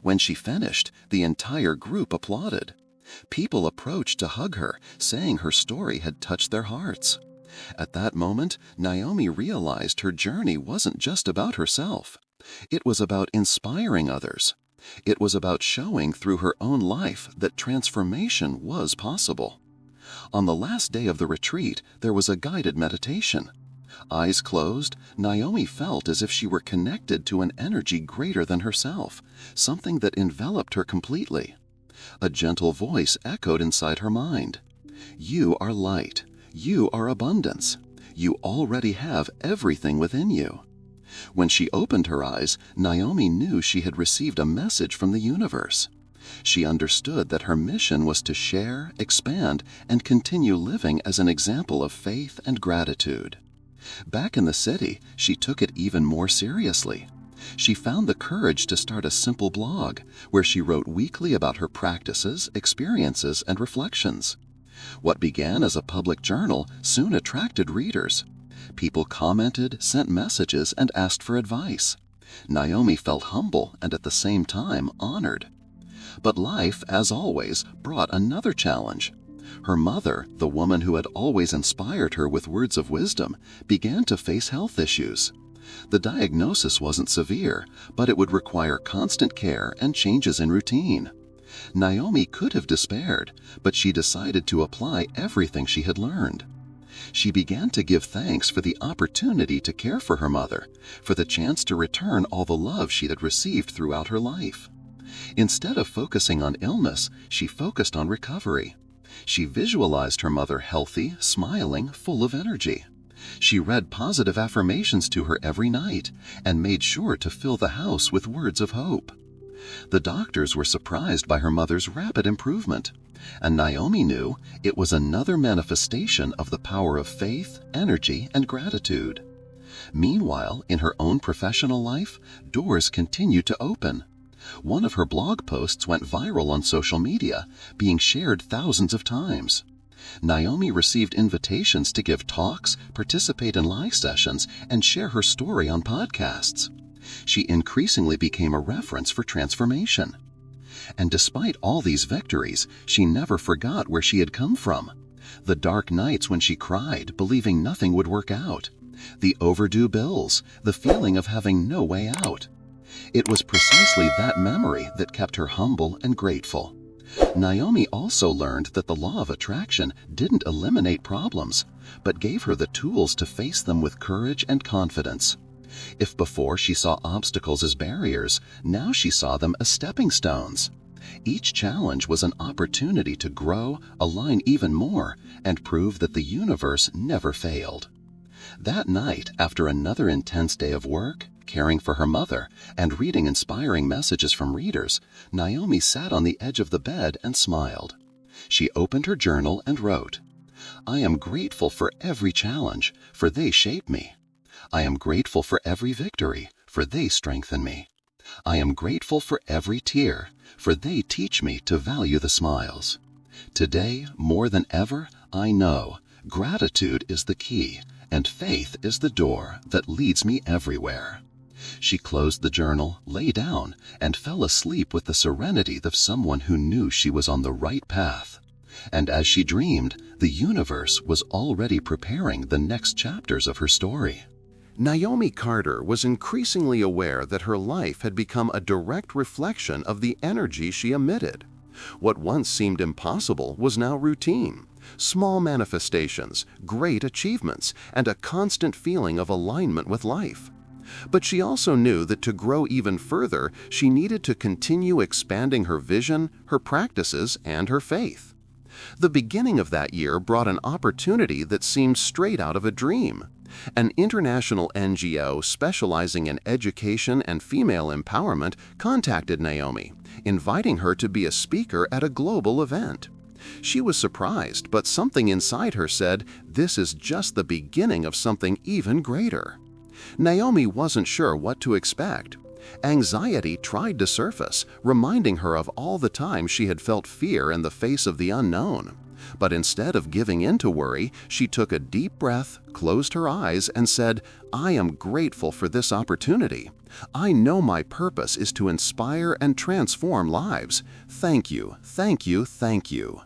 When she finished, the entire group applauded. People approached to hug her, saying her story had touched their hearts. At that moment, Naomi realized her journey wasn't just about herself. It was about inspiring others. It was about showing through her own life that transformation was possible. On the last day of the retreat, there was a guided meditation. Eyes closed, Naomi felt as if she were connected to an energy greater than herself, something that enveloped her completely. A gentle voice echoed inside her mind. "You are light. You are abundance. You already have everything within you." When she opened her eyes, Naomi knew she had received a message from the universe. She understood that her mission was to share, expand, and continue living as an example of faith and gratitude. Back in the city, she took it even more seriously. She found the courage to start a simple blog where she wrote weekly about her practices, experiences, and reflections. What began as a public journal soon attracted readers. People commented, sent messages, and asked for advice. Naomi felt humble and at the same time honored. But life, as always, brought another challenge. Her mother, the woman who had always inspired her with words of wisdom, began to face health issues. The diagnosis wasn't severe, but it would require constant care and changes in routine. Naomi could have despaired, but she decided to apply everything she had learned. She began to give thanks for the opportunity to care for her mother, for the chance to return all the love she had received throughout her life. Instead of focusing on illness, she focused on recovery. She visualized her mother healthy, smiling, full of energy. She read positive affirmations to her every night and made sure to fill the house with words of hope. The doctors were surprised by her mother's rapid improvement, and Naomi knew it was another manifestation of the power of faith, energy, and gratitude. Meanwhile, in her own professional life, doors continued to open. One of her blog posts went viral on social media, being shared thousands of times. Naomi received invitations to give talks, participate in live sessions, and share her story on podcasts. She increasingly became a reference for transformation. And despite all these victories, she never forgot where she had come from. The dark nights when she cried, believing nothing would work out. The overdue bills, the feeling of having no way out. It was precisely that memory that kept her humble and grateful. Naomi also learned that the law of attraction didn't eliminate problems, but gave her the tools to face them with courage and confidence. If before she saw obstacles as barriers, now she saw them as stepping stones. Each challenge was an opportunity to grow, align even more, and prove that the universe never failed. That night, after another intense day of work, caring for her mother, and reading inspiring messages from readers, Naomi sat on the edge of the bed and smiled. She opened her journal and wrote, "I am grateful for every challenge, for they shape me. I am grateful for every victory, for they strengthen me. I am grateful for every tear, for they teach me to value the smiles. Today, more than ever, I know gratitude is the key, and faith is the door that leads me everywhere." She closed the journal, lay down, and fell asleep with the serenity of someone who knew she was on the right path. And as she dreamed, the universe was already preparing the next chapters of her story. Naomi Carter was increasingly aware that her life had become a direct reflection of the energy she emitted. What once seemed impossible was now routine. Small manifestations, great achievements, and a constant feeling of alignment with life. But she also knew that to grow even further, she needed to continue expanding her vision, her practices, and her faith. The beginning of that year brought an opportunity that seemed straight out of a dream. An international NGO specializing in education and female empowerment contacted Naomi, inviting her to be a speaker at a global event. She was surprised, but something inside her said, this is just the beginning of something even greater. Naomi wasn't sure what to expect. Anxiety tried to surface, reminding her of all the times she had felt fear in the face of the unknown. But instead of giving in to worry, she took a deep breath, closed her eyes, and said, I am grateful for this opportunity. I know my purpose is to inspire and transform lives. Thank you, thank you, thank you.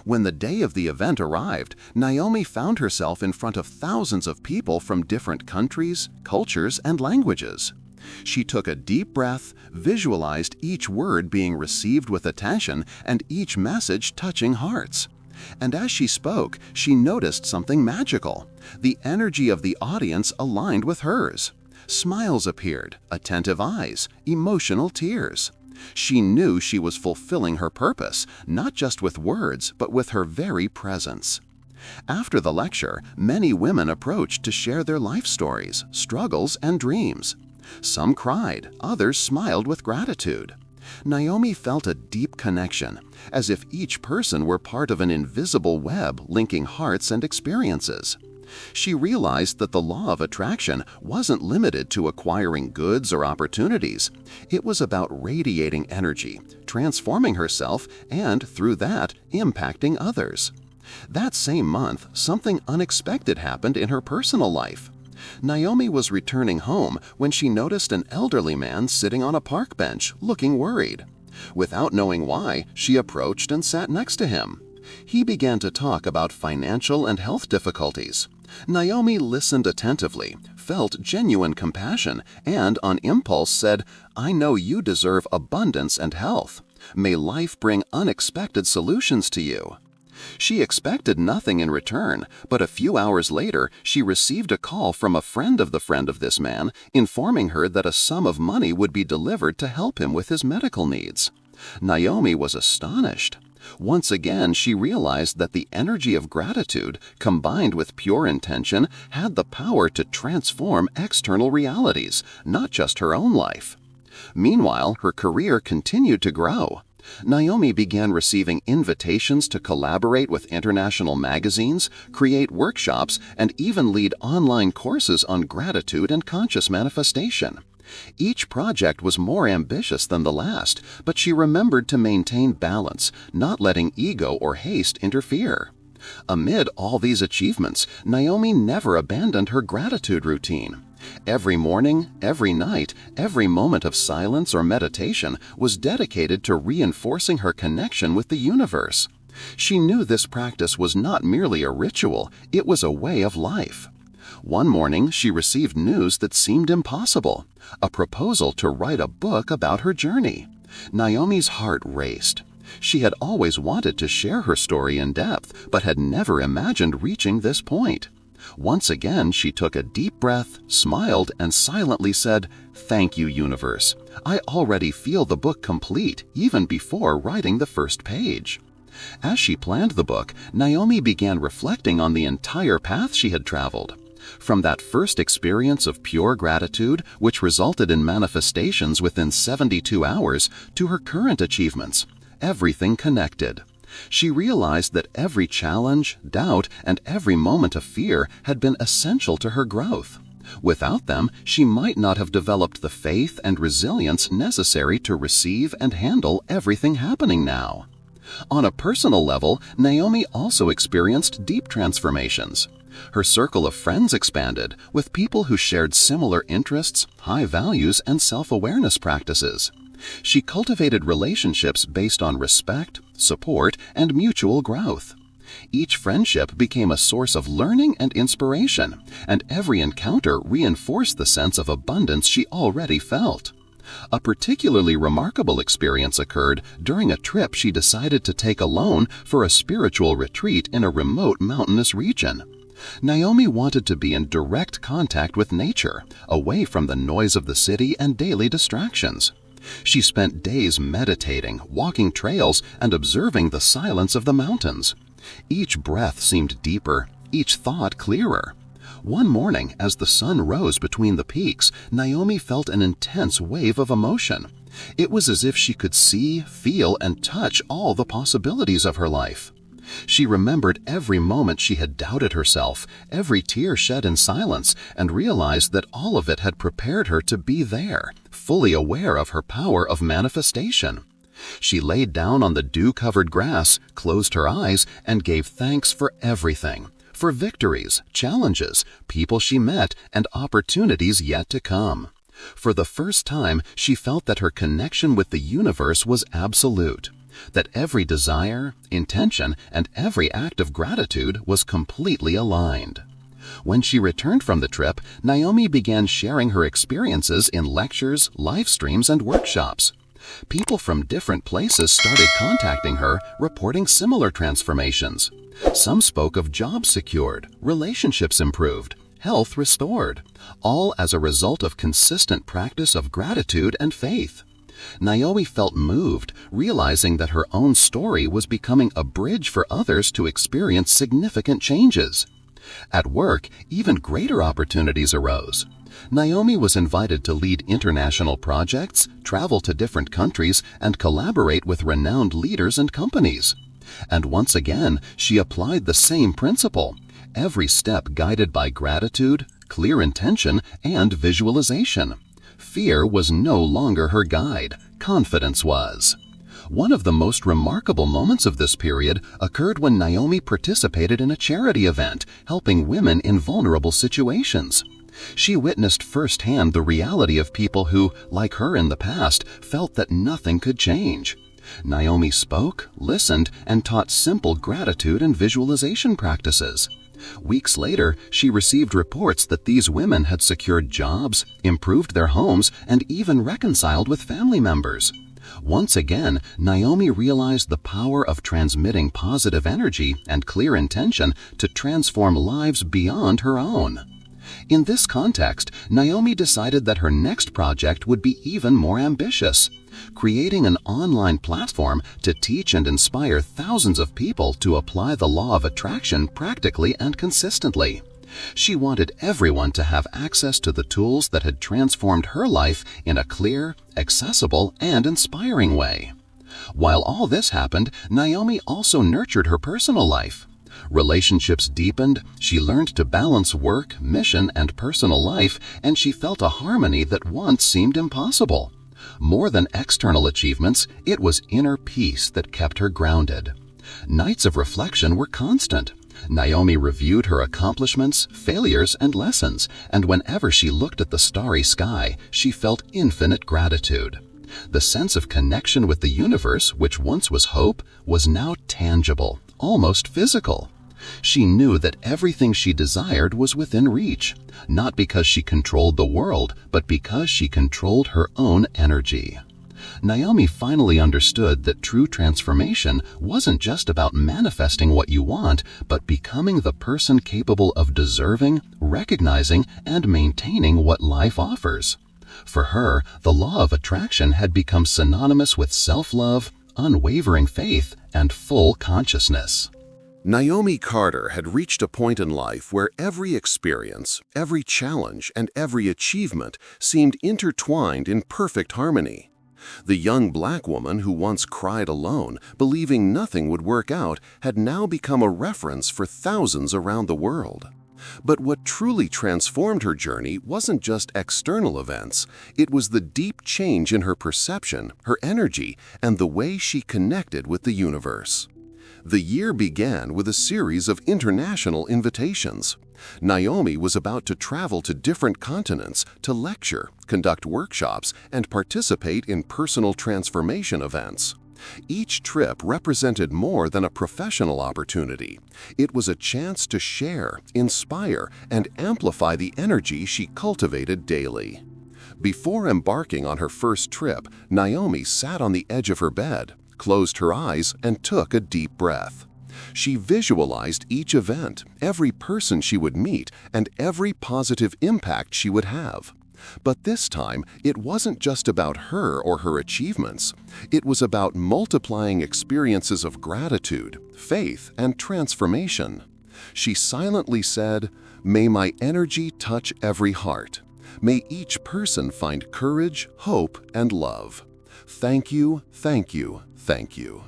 When the day of the event arrived, Naomi found herself in front of thousands of people from different countries, cultures, and languages. She took a deep breath, visualized each word being received with attention and each message touching hearts. And as she spoke, she noticed something magical. The energy of the audience aligned with hers. Smiles appeared, attentive eyes, emotional tears. She knew she was fulfilling her purpose, not just with words, but with her very presence. After the lecture, many women approached to share their life stories, struggles, and dreams. Some cried, others smiled with gratitude. Naomi felt a deep connection, as if each person were part of an invisible web linking hearts and experiences. She realized that the law of attraction wasn't limited to acquiring goods or opportunities. It was about radiating energy, transforming herself, and through that, impacting others. That same month, something unexpected happened in her personal life. Naomi was returning home when she noticed an elderly man sitting on a park bench, looking worried. Without knowing why, she approached and sat next to him. He began to talk about financial and health difficulties. Naomi listened attentively, felt genuine compassion, and on impulse said, I know you deserve abundance and health. May life bring unexpected solutions to you. She expected nothing in return, but a few hours later, she received a call from a friend of this man, informing her that a sum of money would be delivered to help him with his medical needs. Naomi was astonished. Once again, she realized that the energy of gratitude, combined with pure intention, had the power to transform external realities, not just her own life. Meanwhile, her career continued to grow. Naomi began receiving invitations to collaborate with international magazines, create workshops, and even lead online courses on gratitude and conscious manifestation. Each project was more ambitious than the last, but she remembered to maintain balance, not letting ego or haste interfere. Amid all these achievements, Naomi never abandoned her gratitude routine. Every morning, every night, every moment of silence or meditation was dedicated to reinforcing her connection with the universe. She knew this practice was not merely a ritual, it was a way of life. One morning, she received news that seemed impossible, a proposal to write a book about her journey. Naomi's heart raced. She had always wanted to share her story in depth, but had never imagined reaching this point. Once again, she took a deep breath, smiled, and silently said, "Thank you, universe. I already feel the book complete, even before writing the first page." As she planned the book, Naomi began reflecting on the entire path she had traveled. From that first experience of pure gratitude, which resulted in manifestations within 72 hours, to her current achievements, everything connected. She realized that every challenge, doubt, and every moment of fear had been essential to her growth. Without them, she might not have developed the faith and resilience necessary to receive and handle everything happening now. On a personal level, Naomi also experienced deep transformations. Her circle of friends expanded, with people who shared similar interests, high values, and self-awareness practices. She cultivated relationships based on respect, support, and mutual growth. Each friendship became a source of learning and inspiration, and every encounter reinforced the sense of abundance she already felt. A particularly remarkable experience occurred during a trip she decided to take alone for a spiritual retreat in a remote mountainous region. Naomi wanted to be in direct contact with nature, away from the noise of the city and daily distractions. She spent days meditating, walking trails, and observing the silence of the mountains. Each breath seemed deeper, each thought clearer. One morning, as the sun rose between the peaks, Naomi felt an intense wave of emotion. It was as if she could see, feel, and touch all the possibilities of her life. She remembered every moment she had doubted herself, every tear shed in silence, and realized that all of it had prepared her to be there, fully aware of her power of manifestation. She laid down on the dew-covered grass, closed her eyes, and gave thanks for everything, for victories, challenges, people she met, and opportunities yet to come. For the first time, she felt that her connection with the universe was absolute, that every desire, intention, and every act of gratitude was completely aligned. When she returned from the trip, Naomi began sharing her experiences in lectures, live streams, and workshops. People from different places started contacting her, reporting similar transformations. Some spoke of jobs secured, relationships improved, health restored, all as a result of consistent practice of gratitude and faith. Naomi felt moved, realizing that her own story was becoming a bridge for others to experience significant changes. At work, even greater opportunities arose. Naomi was invited to lead international projects, travel to different countries, and collaborate with renowned leaders and companies. And once again, she applied the same principle, every step guided by gratitude, clear intention, and visualization. Fear was no longer her guide, confidence was. One of the most remarkable moments of this period occurred when Naomi participated in a charity event, helping women in vulnerable situations. She witnessed firsthand the reality of people who, like her in the past, felt that nothing could change. Naomi spoke, listened, and taught simple gratitude and visualization practices. Weeks later, she received reports that these women had secured jobs, improved their homes, and even reconciled with family members. Once again, Naomi realized the power of transmitting positive energy and clear intention to transform lives beyond her own. In this context, Naomi decided that her next project would be even more ambitious, creating an online platform to teach and inspire thousands of people to apply the law of attraction practically and consistently. She wanted everyone to have access to the tools that had transformed her life in a clear, accessible, and inspiring way. While all this happened, Naomi also nurtured her personal life. Relationships deepened, she learned to balance work, mission, and personal life, and she felt a harmony that once seemed impossible. More than external achievements, it was inner peace that kept her grounded. Nights of reflection were constant. Naomi reviewed her accomplishments, failures, and lessons, and whenever she looked at the starry sky, she felt infinite gratitude. The sense of connection with the universe, which once was hope, was now tangible, almost physical. She knew that everything she desired was within reach, not because she controlled the world, but because she controlled her own energy. Naomi finally understood that true transformation wasn't just about manifesting what you want, but becoming the person capable of deserving, recognizing, and maintaining what life offers. For her, the law of attraction had become synonymous with self-love, unwavering faith, and full consciousness. Naomi Carter had reached a point in life where every experience, every challenge, and every achievement seemed intertwined in perfect harmony. The young black woman who once cried alone, believing nothing would work out, had now become a reference for thousands around the world. But what truly transformed her journey wasn't just external events, it was the deep change in her perception, her energy, and the way she connected with the universe. The year began with a series of international invitations. Naomi was about to travel to different continents to lecture, conduct workshops, and participate in personal transformation events. Each trip represented more than a professional opportunity. It was a chance to share, inspire, and amplify the energy she cultivated daily. Before embarking on her first trip, Naomi sat on the edge of her bed, closed her eyes, and took a deep breath. She visualized each event, every person she would meet, and every positive impact she would have. But this time, it wasn't just about her or her achievements. It was about multiplying experiences of gratitude, faith, and transformation. She silently said, "May my energy touch every heart. May each person find courage, hope, and love. Thank you, thank you, thank you."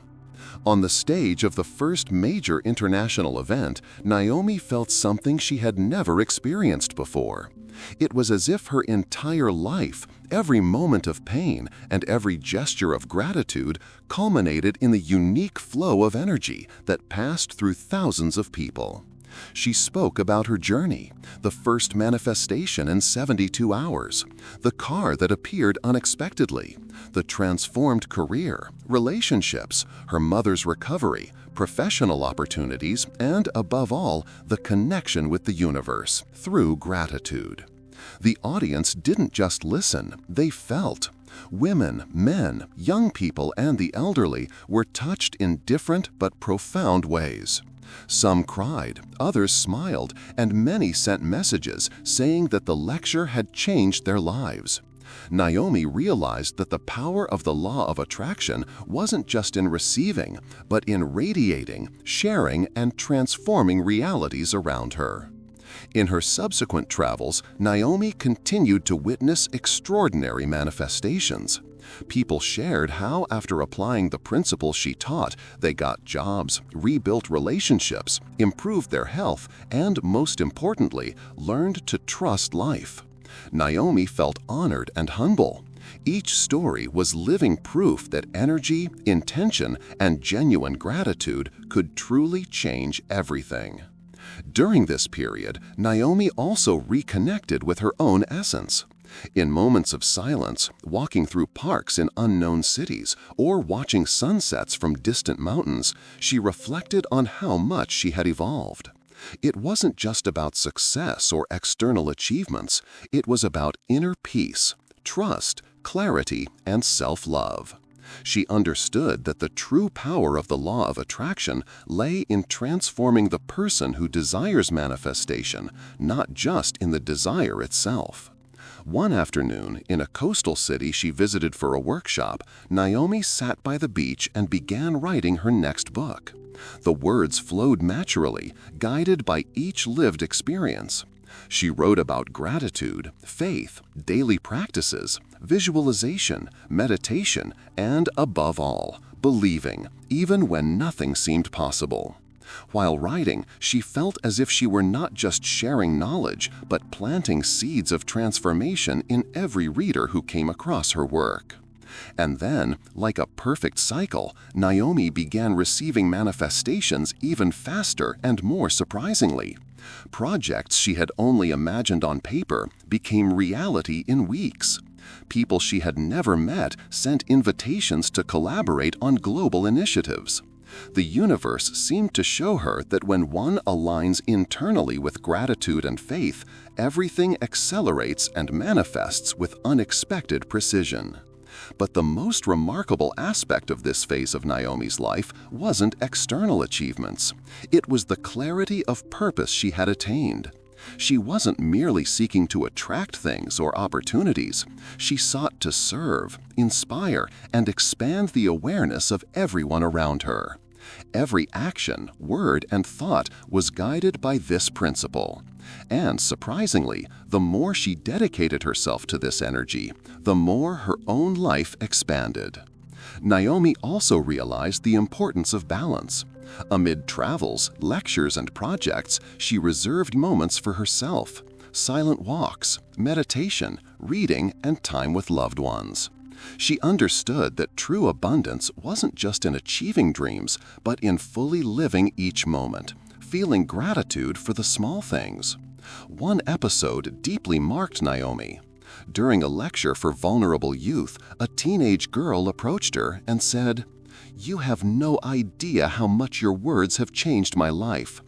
On the stage of the first major international event, Naomi felt something she had never experienced before. It was as if her entire life, every moment of pain, and every gesture of gratitude culminated in the unique flow of energy that passed through thousands of people. She spoke about her journey, the first manifestation in 72 hours, the car that appeared unexpectedly, the transformed career, relationships, her mother's recovery, professional opportunities, and above all, the connection with the universe through gratitude. The audience didn't just listen, they felt. Women, men, young people, and the elderly were touched in different but profound ways. Some cried, others smiled, and many sent messages saying that the lecture had changed their lives. Naomi realized that the power of the law of attraction wasn't just in receiving, but in radiating, sharing, and transforming realities around her. In her subsequent travels, Naomi continued to witness extraordinary manifestations. People shared how, after applying the principles she taught, they got jobs, rebuilt relationships, improved their health, and, most importantly, learned to trust life. Naomi felt honored and humble. Each story was living proof that energy, intention, and genuine gratitude could truly change everything. During this period, Naomi also reconnected with her own essence. In moments of silence, walking through parks in unknown cities, or watching sunsets from distant mountains, she reflected on how much she had evolved. It wasn't just about success or external achievements, it was about inner peace, trust, clarity, and self-love. She understood that the true power of the law of attraction lay in transforming the person who desires manifestation, not just in the desire itself. One afternoon, in a coastal city she visited for a workshop, Naomi sat by the beach and began writing her next book. The words flowed naturally, guided by each lived experience. She wrote about gratitude, faith, daily practices, visualization, meditation, and above all, believing, even when nothing seemed possible. While writing, she felt as if she were not just sharing knowledge, but planting seeds of transformation in every reader who came across her work. And then, like a perfect cycle, Naomi began receiving manifestations even faster and more surprisingly. Projects she had only imagined on paper became reality in weeks. People she had never met sent invitations to collaborate on global initiatives. The universe seemed to show her that when one aligns internally with gratitude and faith, everything accelerates and manifests with unexpected precision. But the most remarkable aspect of this phase of Naomi's life wasn't external achievements. It was the clarity of purpose she had attained. She wasn't merely seeking to attract things or opportunities. She sought to serve, inspire, and expand the awareness of everyone around her. Every action, word, and thought was guided by this principle. And surprisingly, the more she dedicated herself to this energy, the more her own life expanded. Naomi also realized the importance of balance. Amid travels, lectures, and projects, she reserved moments for herself, silent walks, meditation, reading, and time with loved ones. She understood that true abundance wasn't just in achieving dreams, but in fully living each moment, feeling gratitude for the small things. One episode deeply marked Naomi. During a lecture for vulnerable youth, a teenage girl approached her and said, "You have no idea how much your words have changed my life.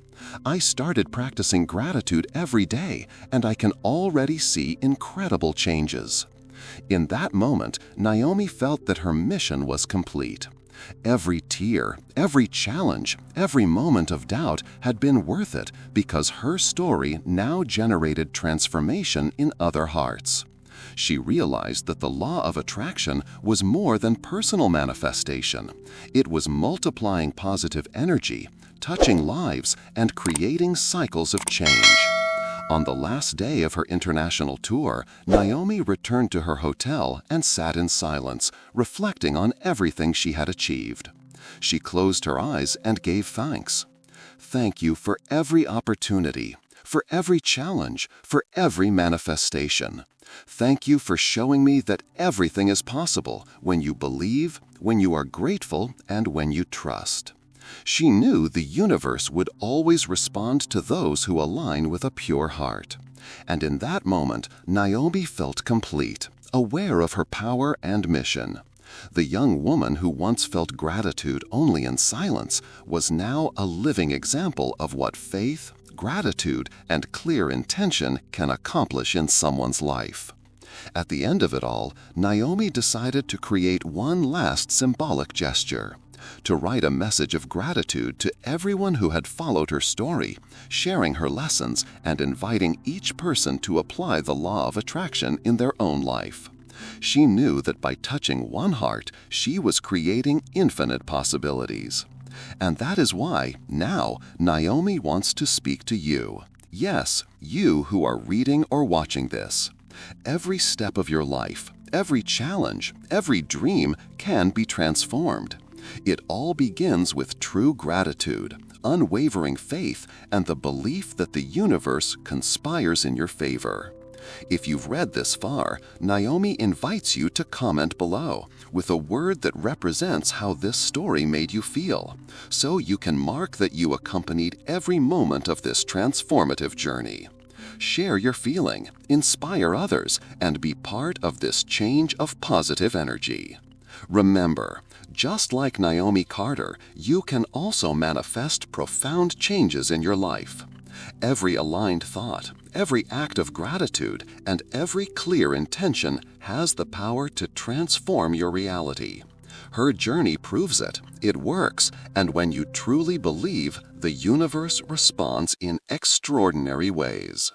I started practicing gratitude every day, and I can already see incredible changes." In that moment, Naomi felt that her mission was complete. Every tear, every challenge, every moment of doubt had been worth it because her story now generated transformation in other hearts. She realized that the law of attraction was more than personal manifestation. It was multiplying positive energy, touching lives, and creating cycles of change. On the last day of her international tour, Naomi returned to her hotel and sat in silence, reflecting on everything she had achieved. She closed her eyes and gave thanks. Thank you for every opportunity, for every challenge, for every manifestation. Thank you for showing me that everything is possible when you believe, when you are grateful, and when you trust. She knew the universe would always respond to those who align with a pure heart. And in that moment, Naomi felt complete, aware of her power and mission. The young woman who once felt gratitude only in silence was now a living example of what faith, gratitude, and clear intention can accomplish in someone's life. At the end of it all, Naomi decided to create one last symbolic gesture: to write a message of gratitude to everyone who had followed her story, sharing her lessons and inviting each person to apply the law of attraction in their own life. She knew that by touching one heart, she was creating infinite possibilities. And that is why, now, Naomi wants to speak to you. Yes, you who are reading or watching this. Every step of your life, every challenge, every dream can be transformed. It all begins with true gratitude, unwavering faith, and the belief that the universe conspires in your favor. If you've read this far, Naomi invites you to comment below with a word that represents how this story made you feel, so you can mark that you accompanied every moment of this transformative journey. Share your feeling, inspire others, and be part of this change of positive energy. Remember, just like Naomi Carter, you can also manifest profound changes in your life. Every aligned thought, every act of gratitude, and every clear intention has the power to transform your reality. Her journey proves it. It works, and when you truly believe, the universe responds in extraordinary ways.